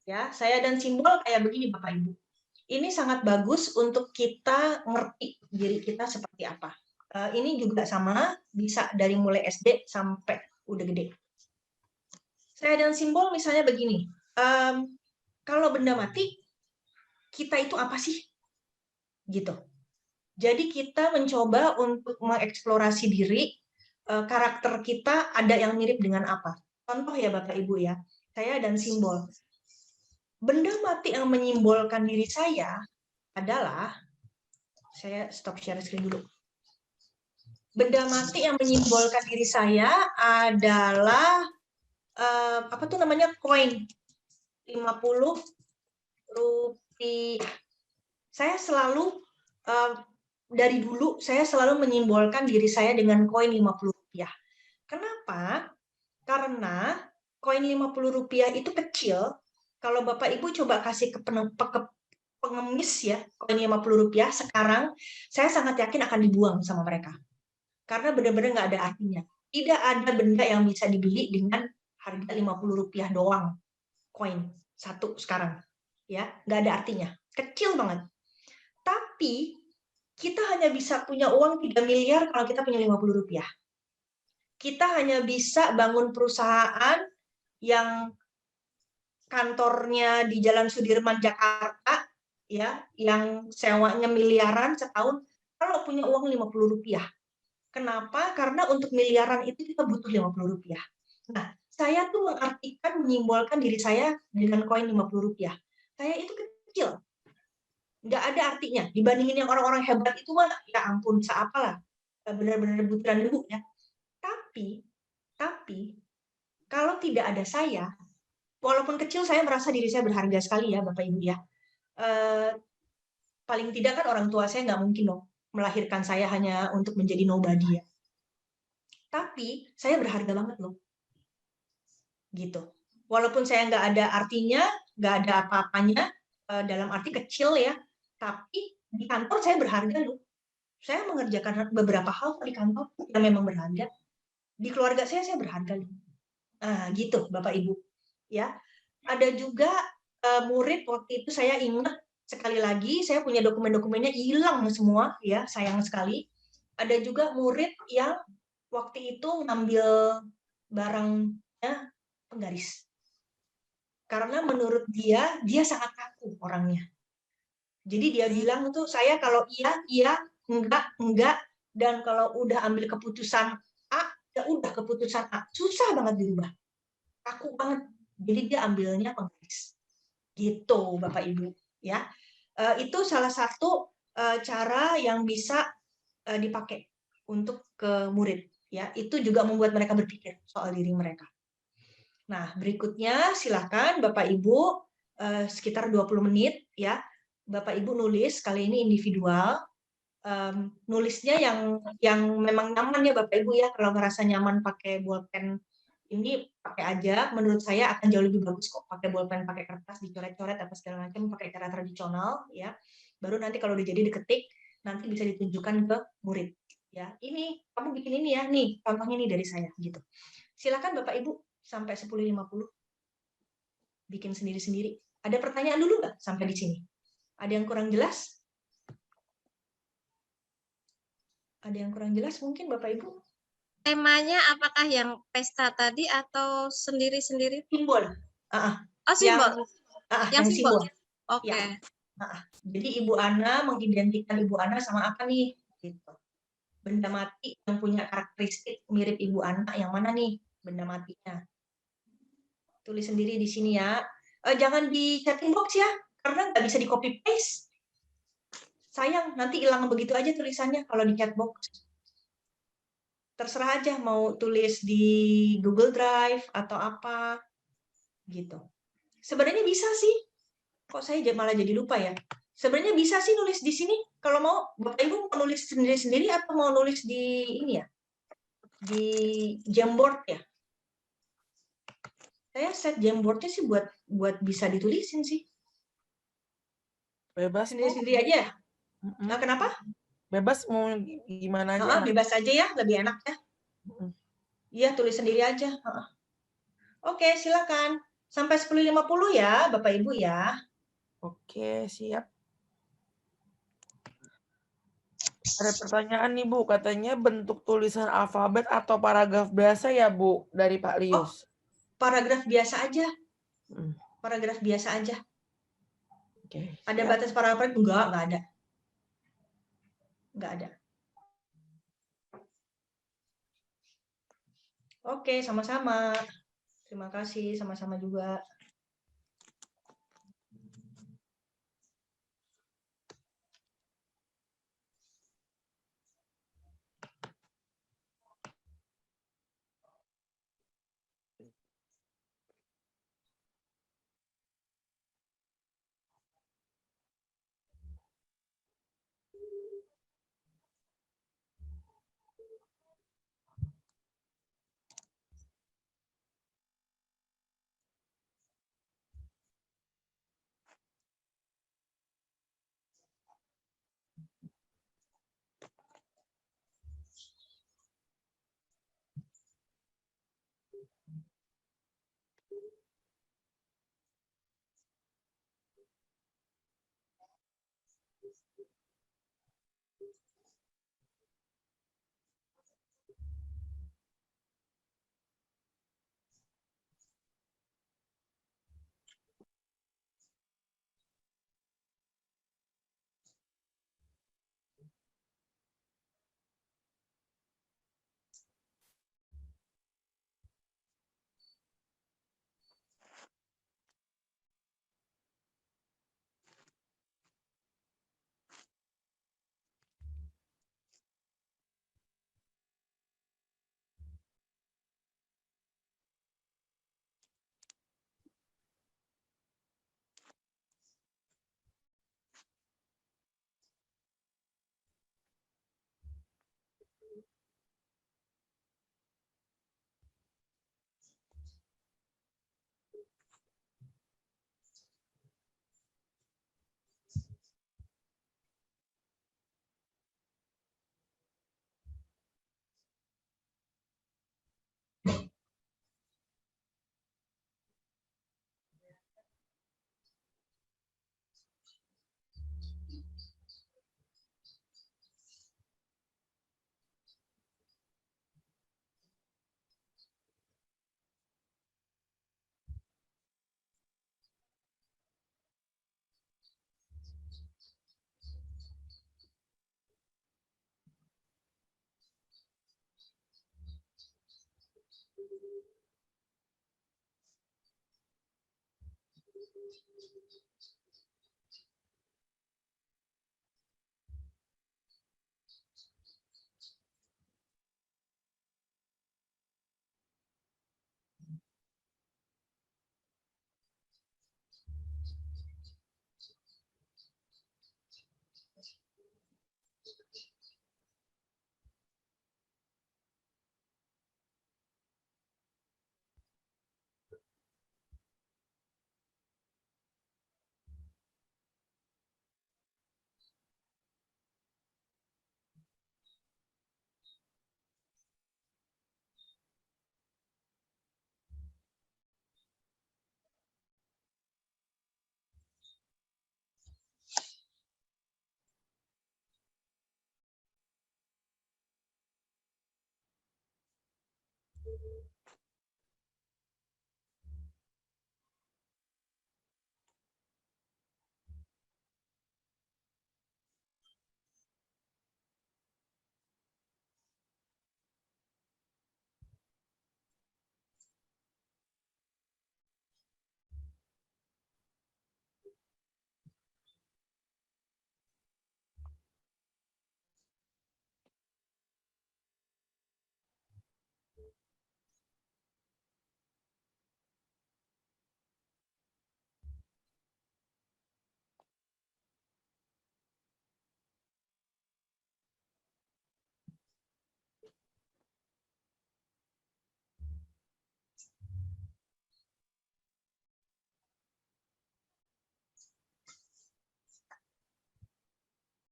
Ya, saya dan simbol kayak begini Bapak Ibu. Ini sangat bagus untuk kita ngerti diri kita seperti apa. Ini juga sama, bisa dari mulai SD sampai udah gede. Saya dan simbol misalnya begini. Kalau benda mati, kita itu apa sih? Gitu. Jadi kita mencoba untuk mengeksplorasi diri, karakter kita ada yang mirip dengan apa. Contoh ya Bapak Ibu ya, saya dan simbol. Benda mati yang menyimbolkan diri saya adalah, saya stop share screen dulu. Benda mati yang menyimbolkan diri saya adalah, apa tuh namanya, koin 50 rupiah. Saya selalu, dari dulu, saya selalu menyimbolkan diri saya dengan koin 50 rupiah. Kenapa? Karena koin 50 rupiah itu kecil. Kalau Bapak Ibu coba kasih ke pengemis ya, koin 50 rupiah, sekarang saya sangat yakin akan dibuang sama mereka. Karena benar-benar nggak ada artinya. Tidak ada benda yang bisa dibeli dengan harga 50 rupiah doang. Koin satu sekarang. Ya, nggak ada artinya. Kecil banget. Tapi kita hanya bisa punya uang 3 miliar kalau kita punya 50 rupiah. Kita hanya bisa bangun perusahaan yang kantornya di Jalan Sudirman, Jakarta, ya, yang sewanya miliaran setahun, kalau punya uang 50 rupiah. Kenapa? Karena untuk miliaran itu kita butuh 50 rupiah. Nah, saya tuh mengartikan, menyimbolkan diri saya dengan koin 50 rupiah. Saya itu kecil. Nggak ada artinya. Dibandingin yang orang-orang hebat itu mah, ya ampun, seapalah. Benar-benar butiran debu ya. Tapi, kalau tidak ada saya, walaupun kecil, saya merasa diri saya berharga sekali ya, Bapak Ibu ya. Paling tidak kan orang tua saya nggak mungkin dong melahirkan saya hanya untuk menjadi nobody ya. Tapi saya berharga banget loh. Gitu. Walaupun saya nggak ada artinya, nggak ada apa-apanya, dalam arti kecil ya, tapi di kantor saya berharga loh. Saya mengerjakan beberapa hal di kantor yang memang berharga. Di keluarga saya berharga loh. Nah, gitu Bapak Ibu. Ya, ada juga murid waktu itu saya ingat sekali lagi, saya punya dokumen-dokumennya hilang semua ya, sayang sekali. Ada juga murid yang waktu itu ngambil barangnya penggaris. Karena menurut dia sangat kaku orangnya. Jadi dia bilang tuh, saya kalau iya, enggak, dan kalau udah ambil keputusan A, ya udah keputusan A. Susah banget dirubah. Kaku banget. Jadi dia ambilnya penggaris. Gitu Bapak Ibu ya. Itu salah satu cara yang bisa dipakai untuk ke murid ya. Itu juga membuat mereka berpikir soal diri mereka. Nah, berikutnya silakan Bapak Ibu sekitar 20 menit ya. Bapak Ibu nulis, kali ini individual. Nulisnya yang memang nyaman ya Bapak Ibu ya. Kalau ngerasa nyaman pakai bolpen ini pakai aja, menurut saya akan jauh lebih bagus kok pakai bolpen, pakai kertas, dicoret-coret apa segala macam, pakai cara tradisional ya. Baru nanti kalau udah jadi diketik, nanti bisa ditunjukkan ke murid ya. Ini kamu bikin ini ya, nih contohnya nih dari saya gitu. Silakan Bapak Ibu sampai 10.50 bikin sendiri-sendiri. Ada pertanyaan dulu nggak sampai di sini? Ada yang kurang jelas? Ada yang kurang jelas mungkin Bapak Ibu? Temanya apakah yang pesta tadi atau sendiri-sendiri? Simbol. Oh, simbol. Yang simbol. Oke. Ya. Jadi Ibu Ana mengidentikan Ibu Ana sama apa nih? Gitu. Benda mati yang punya karakteristik mirip Ibu Ana yang mana nih benda matinya? Tulis sendiri di sini ya. Jangan di chatting box ya, karena nggak bisa di copy paste. Sayang, nanti hilang begitu aja tulisannya kalau di chat box. Terserah aja mau tulis di Google Drive atau apa gitu. Sebenarnya bisa sih. Kok saya malah jadi lupa ya? Sebenarnya bisa sih nulis di sini. Kalau mau Bapak Ibu mau nulis sendiri-sendiri atau mau nulis di ini ya? Di Jamboard ya? Saya set Jamboard-nya sih buat bisa ditulisin sih. Bebas sendiri-sendiri aja ya? Nah, kenapa? Bebas mau gimana aja. Bebas aja ya, lebih enak ya. Iya, tulis sendiri aja. Oke, silakan. Sampai 10.50 ya, Bapak Ibu ya. Oke, siap. Ada pertanyaan nih Bu, katanya bentuk tulisan alfabet atau paragraf biasa ya Bu, dari Pak Lius. Paragraf biasa aja. Hmm. Paragraf biasa aja. Oke, Ada siap. batas paragraf? Enggak ada. Enggak ada. Oke, sama-sama. Terima kasih, sama-sama juga.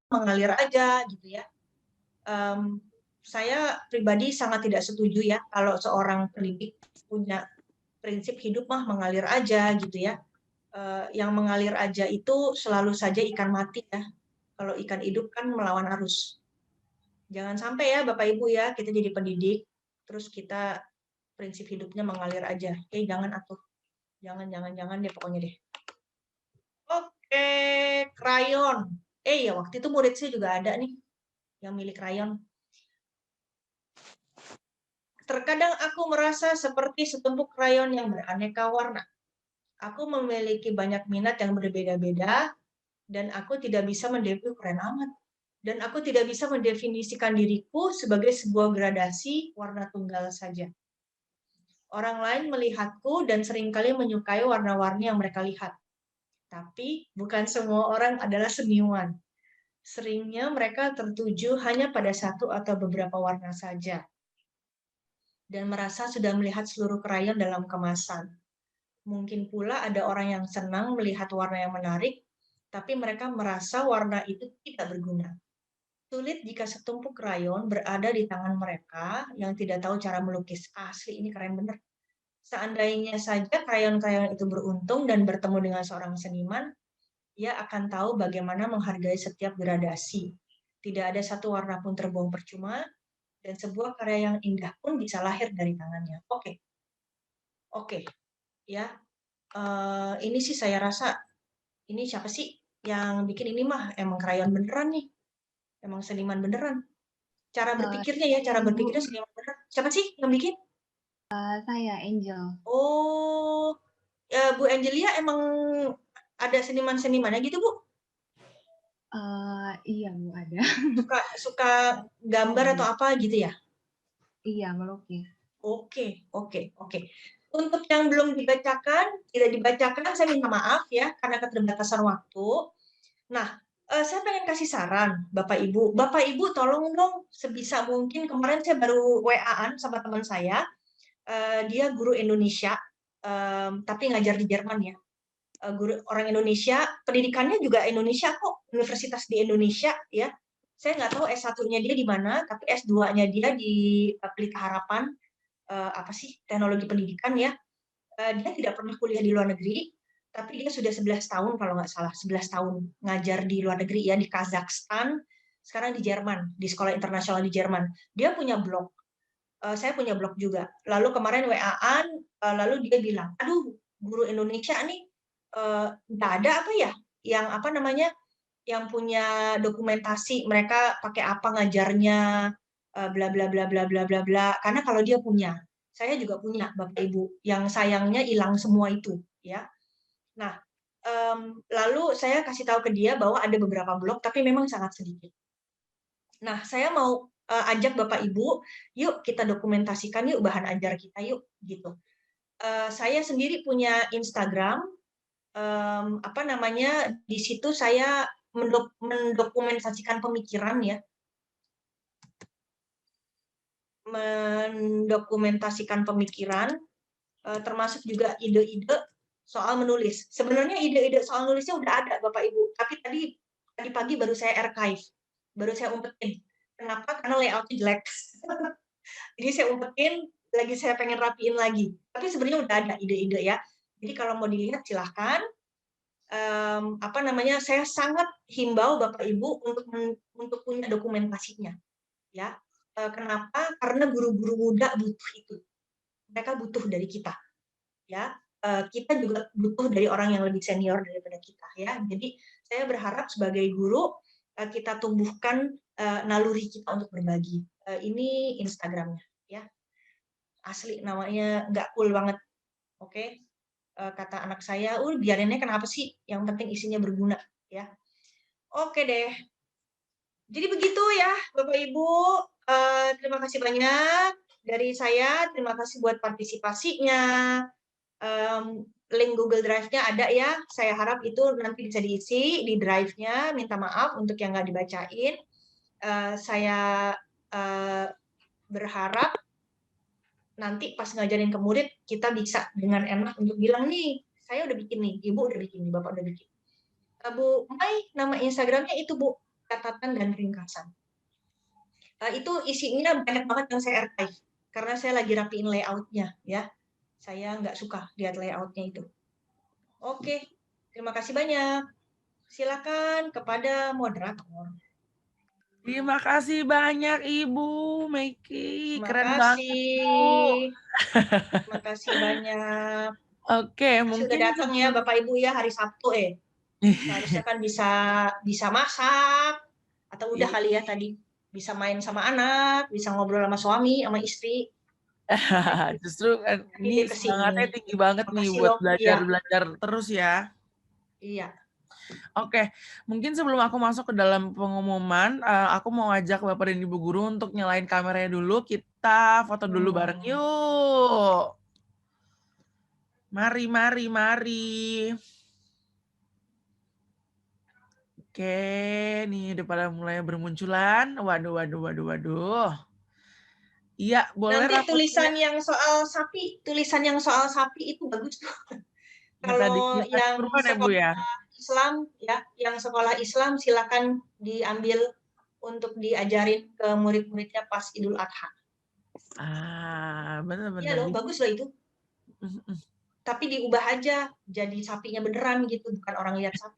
Mengalir aja gitu ya. Saya pribadi sangat tidak setuju ya kalau seorang pendidik punya prinsip hidup mah mengalir aja gitu ya. Yang mengalir aja itu selalu saja ikan mati ya. Kalau ikan hidup kan melawan arus. Jangan sampai ya Bapak Ibu ya, kita jadi pendidik, terus kita prinsip hidupnya mengalir aja. Jangan atuh. Jangan deh pokoknya deh. Oke, krayon. Ya waktu itu murid saya juga ada nih yang milik krayon. Terkadang aku merasa seperti setumpuk krayon yang beraneka warna. Aku memiliki banyak minat yang berbeda-beda, dan aku tidak bisa keren amat. Dan aku tidak bisa mendefinisikan diriku sebagai sebuah gradasi warna tunggal saja. Orang lain melihatku dan seringkali menyukai warna-warni yang mereka lihat. Tapi bukan semua orang adalah seniman. Seringnya mereka tertuju hanya pada satu atau beberapa warna saja. Dan merasa sudah melihat seluruh krayon dalam kemasan. Mungkin pula ada orang yang senang melihat warna yang menarik, tapi mereka merasa warna itu tidak berguna. Sulit jika setumpuk krayon berada di tangan mereka yang tidak tahu cara melukis. Asli, ini keren bener. Seandainya saja krayon-krayon itu beruntung dan bertemu dengan seorang seniman, ia akan tahu bagaimana menghargai setiap gradasi. Tidak ada satu warna pun terbuang percuma, dan sebuah karya yang indah pun bisa lahir dari tangannya. Oke. Ya, ini sih saya rasa, ini siapa sih yang bikin ini mah? Emang krayon beneran nih. Emang seniman beneran. Cara berpikirnya ya, cara berpikirnya seniman beneran. Siapa sih yang bikin? Saya, Angel. Oh, Bu Angelia emang ada seniman-senimannya gitu, Bu? Iya, Bu, ada. Suka gambar atau apa gitu ya? Iya, melukis. Oke. Untuk yang belum tidak dibacakan, saya minta maaf ya, karena keterbatasan waktu. Nah, saya pengen kasih saran, Bapak Ibu. Bapak Ibu tolong dong, sebisa mungkin, kemarin saya baru WA-an sama teman saya, dia guru Indonesia, tapi ngajar di Jerman ya. Guru orang Indonesia, pendidikannya juga Indonesia kok, universitas di Indonesia ya. Saya nggak tahu S1-nya dia di mana, tapi S2-nya dia di Pelita Harapan, teknologi pendidikan ya. Dia tidak pernah kuliah di luar negeri, tapi dia sudah 11 tahun kalau nggak salah, 11 tahun ngajar di luar negeri ya, di Kazakhstan, sekarang di Jerman, di sekolah internasional di Jerman. Dia punya blog. Saya punya blog juga. Lalu kemarin WA-an, lalu dia bilang, aduh, guru Indonesia nih, nggak ada yang punya dokumentasi mereka pakai apa ngajarnya, bla bla bla bla bla bla bla. Karena kalau dia punya, saya juga punya Bapak Ibu, yang sayangnya hilang semua itu ya. Nah, lalu saya kasih tahu ke dia bahwa ada beberapa blog tapi memang sangat sedikit. Nah, saya mau ajak Bapak Ibu, yuk kita dokumentasikan yuk bahan ajar kita yuk gitu. Saya sendiri punya Instagram, di situ saya mendokumentasikan pemikiran ya, termasuk juga ide-ide soal menulis. Sebenarnya ide-ide soal nulisnya udah ada Bapak Ibu, tapi tadi pagi baru saya archive, baru saya umpetin. Kenapa? Karena layoutnya jelek. Jadi saya umpetin, lagi saya pengen rapiin lagi. Tapi sebenarnya udah ada ide-ide ya. Jadi kalau mau dilihat silahkan. Saya sangat himbau Bapak Ibu untuk punya dokumentasinya. Ya. Kenapa? Karena guru-guru muda butuh itu. Mereka butuh dari kita. Ya. Kita juga butuh dari orang yang lebih senior daripada kita ya. Jadi saya berharap sebagai guru kita tumbuhkan naluri kita untuk berbagi. Ini Instagramnya ya. Asli namanya nggak cool banget. Oke. Kata anak saya, biarinnya kenapa sih? Yang penting isinya berguna ya. Oke deh. Jadi begitu ya Bapak Ibu. Terima kasih banyak dari saya. Terima kasih buat partisipasinya. Link Google Drive-nya ada ya. Saya harap itu nanti bisa diisi di drive-nya. Minta maaf untuk yang nggak dibacain. Saya berharap nanti pas ngajarin ke murid, kita bisa dengan enak untuk bilang nih, saya udah bikin nih, Ibu udah bikin nih, Bapak udah bikin. Bu Mai, nama Instagramnya itu Bu, catatan dan ringkasan. Itu isinya banyak banget yang saya archive, karena saya lagi rapiin layoutnya ya. Saya nggak suka lihat layoutnya itu. Oke, terima kasih banyak. Silakan kepada moderator. Terima kasih banyak Ibu Meki, Terima keren banget Bu. kasih. Terima kasih banyak. Oke, Masih mungkin udah datang ya Bapak Ibu ya hari Sabtu Seharusnya kan bisa masak atau udah kali ya tadi bisa main sama anak, bisa ngobrol sama suami, sama istri. Justru ini semangatnya tinggi banget nih Makasih buat loh. Iya. belajar terus ya. Iya. Oke, mungkin sebelum aku masuk ke dalam pengumuman, aku mau ngajak Bapak dan Ibu guru untuk nyalain kameranya dulu. Kita foto dulu bareng yuk. Mari, mari, mari. Oke, nih udah pada mulai bermunculan. Waduh, waduh, waduh, waduh. Iya, boleh Nanti rambutnya. tulisan yang soal sapi itu bagus tuh. Tadi Kalau kita yang kurban ya, Bu sekolah ya? Islam ya, yang sekolah Islam silakan diambil untuk diajarin ke murid-muridnya pas Idul Adha. Benar-benar. Iya loh, bagus loh itu. Tapi diubah aja jadi sapinya beneran gitu, bukan orang lihat sapi.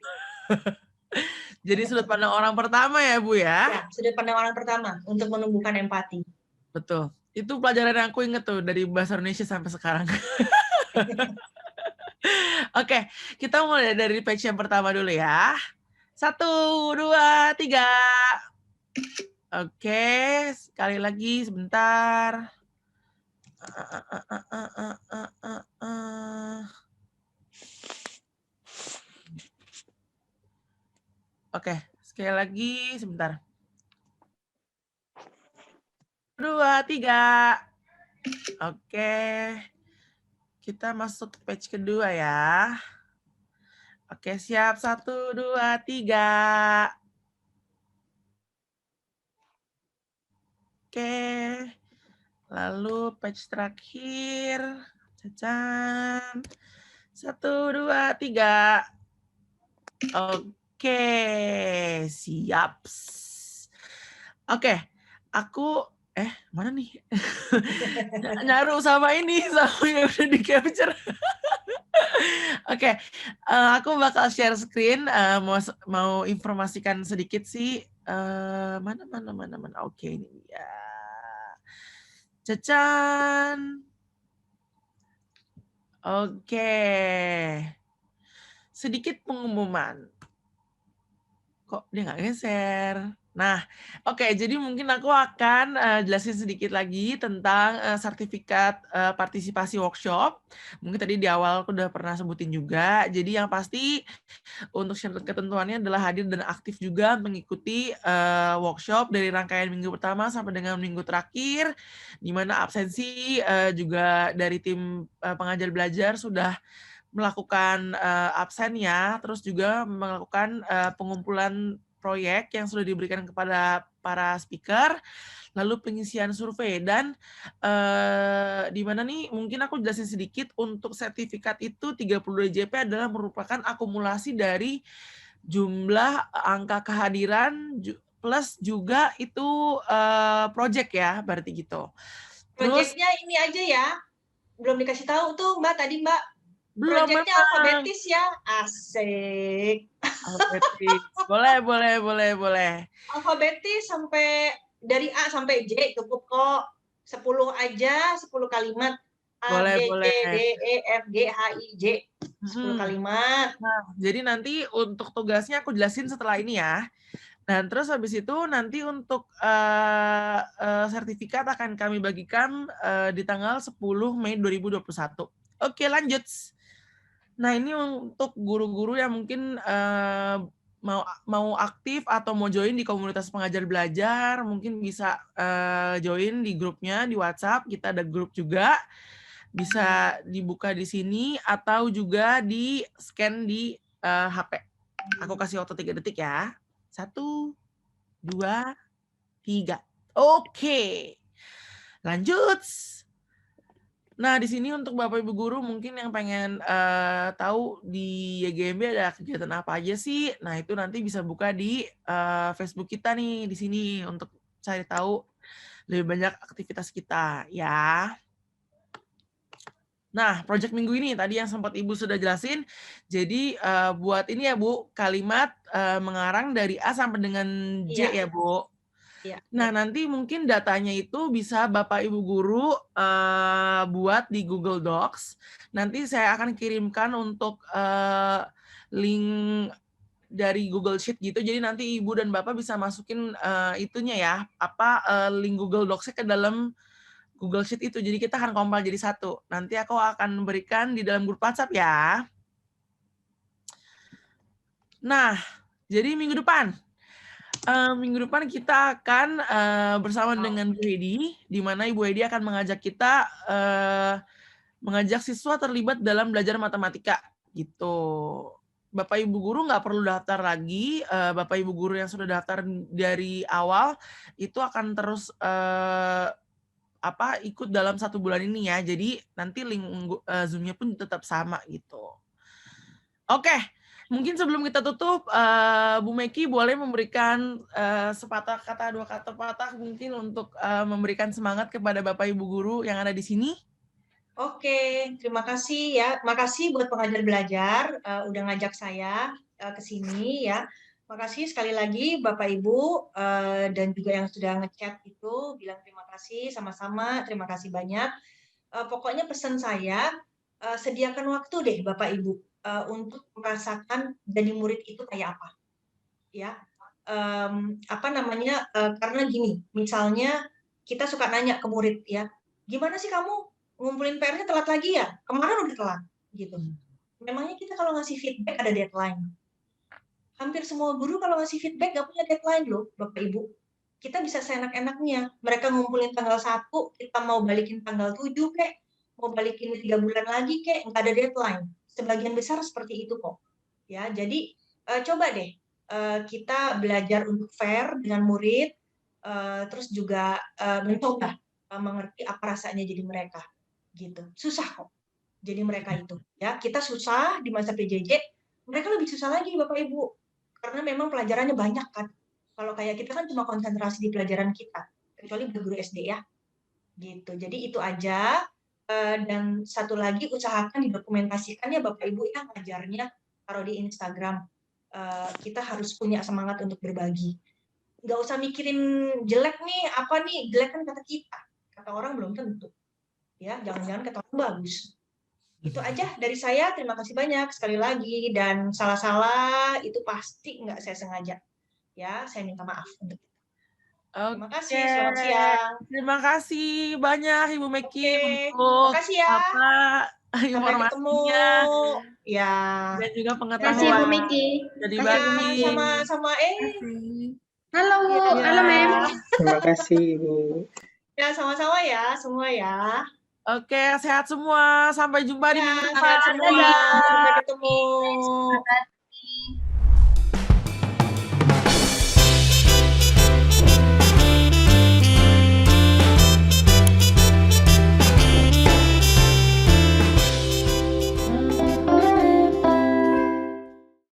Jadi sudut pandang orang pertama ya, Bu ya? Ya, sudut pandang orang pertama untuk menumbuhkan empati. Betul. Itu pelajaran yang aku inget tuh dari bahasa Indonesia sampai sekarang. Oke, kita mulai dari page yang pertama dulu ya. 1, 2, 3. Oke, sekali lagi sebentar. Oke, sekali lagi sebentar. 2, 3. Oke. Kita masuk ke page kedua ya. Oke, siap. 1, 2, 3. Oke. Lalu page terakhir. Cacan. 1, 2, 3. Oke, siap. Oke, aku mana nih? Nyaru sama ini, sama yang udah di capture. Oke, aku bakal share screen, mau informasikan sedikit sih. Mana. Oke, ini dia. Cacan. Oke. Sedikit pengumuman. Kok dia nggak geser? Nah, oke, jadi mungkin aku akan jelasin sedikit lagi tentang sertifikat partisipasi workshop. Mungkin tadi di awal aku udah pernah sebutin juga. Jadi yang pasti untuk syarat ketentuannya adalah hadir dan aktif juga mengikuti workshop dari rangkaian minggu pertama sampai dengan minggu terakhir, di mana absensi juga dari tim pengajar belajar sudah melakukan absen ya, terus juga melakukan pengumpulan proyek yang sudah diberikan kepada para speaker, lalu pengisian survei dan di mana nih mungkin aku jelasin sedikit untuk sertifikat itu 32 JP adalah merupakan akumulasi dari jumlah angka kehadiran plus juga itu project ya, berarti gitu. Proyeknya ini aja ya, belum dikasih tahu tuh Mbak tadi Mbak. Belum Proyeknya memang. alfabetis ya, asik. Alfabetis, boleh. Alfabetis sampai dari A sampai J cukup kok. 10 aja, 10 kalimat. A, B, C, D, E, F, G, H, I, J. 10 kalimat. Nah, jadi nanti untuk tugasnya aku jelasin setelah ini ya. Dan terus habis itu nanti untuk sertifikat akan kami bagikan di tanggal 10 Mei 2021. Oke, lanjut. Nah, ini untuk guru-guru yang mungkin mau aktif atau mau join di komunitas pengajar belajar, mungkin bisa join di grupnya di WhatsApp. Kita ada grup juga, bisa dibuka di sini atau juga di scan di HP. Aku kasih waktu 3 detik ya. 1, 2, 3. Oke. Lanjut. Nah, di sini untuk Bapak Ibu guru mungkin yang pengen tahu di YGMB ada kegiatan apa aja sih. Nah, itu nanti bisa buka di Facebook kita nih di sini untuk cari tahu lebih banyak aktivitas kita ya. Nah, project minggu ini tadi yang sempat Ibu sudah jelasin. Jadi buat ini ya Bu, kalimat mengarang dari A sampai dengan J ya Bu. Iya. Nah, nanti mungkin datanya itu bisa Bapak Ibu guru buat di Google Docs. Nanti saya akan kirimkan untuk link dari Google Sheet gitu. Jadi nanti Ibu dan Bapak bisa masukin itunya ya, link Google Docs-nya ke dalam Google Sheet itu. Jadi kita akan compile jadi satu. Nanti aku akan berikan di dalam grup WhatsApp ya. Nah, jadi minggu depan kita akan bersama dengan Bu Hedi, di mana Ibu Hedi akan mengajak kita mengajak siswa terlibat dalam belajar matematika gitu. Bapak Ibu guru nggak perlu daftar lagi. Bapak Ibu guru yang sudah daftar dari awal itu akan terus ikut dalam 1 bulan ini ya. Jadi nanti link Zoom-nya pun tetap sama gitu. Oke, mungkin sebelum kita tutup, Bu Meki boleh memberikan sepatah kata, 2 kata patah mungkin untuk memberikan semangat kepada Bapak Ibu guru yang ada di sini. Oke, terima kasih ya. Makasih buat pengajar belajar udah ngajak saya ke sini ya. Makasih sekali lagi Bapak Ibu dan juga yang sudah ngechat itu bilang terima kasih sama-sama. Terima kasih banyak. Pokoknya pesan saya sediakan waktu deh Bapak Ibu untuk merasakan jadi murid itu kayak apa. Ya. Karena gini, misalnya kita suka nanya ke murid ya, gimana sih kamu ngumpulin PR-nya telat lagi ya? Kemarin udah telat gitu. Memangnya kita kalau ngasih feedback ada deadline. Hampir semua guru kalau ngasih feedback nggak punya deadline loh, Bapak Ibu. Kita bisa seenak-enaknya. Mereka ngumpulin tanggal 1, kita mau balikin tanggal 7 kek, mau balikin 3 bulan lagi kek, nggak ada deadline. Sebagian besar seperti itu kok. Ya, jadi coba deh kita belajar untuk fair dengan murid, terus juga mencoba mengerti apa rasanya jadi mereka. Gitu. Susah kok jadi mereka itu. Ya, kita susah di masa PJJ, mereka lebih susah lagi Bapak Ibu. Karena memang pelajarannya banyak kan. Kalau kayak kita kan cuma konsentrasi di pelajaran kita, kecuali guru SD ya. Gitu. Jadi itu aja. Dan satu lagi usahakan didokumentasikan ya Bapak Ibu ya ngajarnya, taruh di Instagram. Kita harus punya semangat untuk berbagi. Nggak usah mikirin jelek nih, apa nih, jelek kan kata kita. Kata orang belum tentu. Ya, jangan-jangan kata orang bagus. Itu aja dari saya. Terima kasih banyak sekali lagi, dan salah-salah itu pasti nggak saya sengaja. Ya, saya minta maaf untuk itu. Terima kasih. Selamat siang. Terima kasih banyak Ibu Meki Terima kasih ya. Informasinya. Ya. Dan juga pengetahuan. Terima kasih Bu Meki. Jadi bagi. Sama-sama. Halo Bu, halo Mem. Terima kasih Ibu. Ya, sama-sama ya semua ya. Oke, sehat semua. Sampai jumpa di minggu depan. Sehat semua. Sampai ketemu.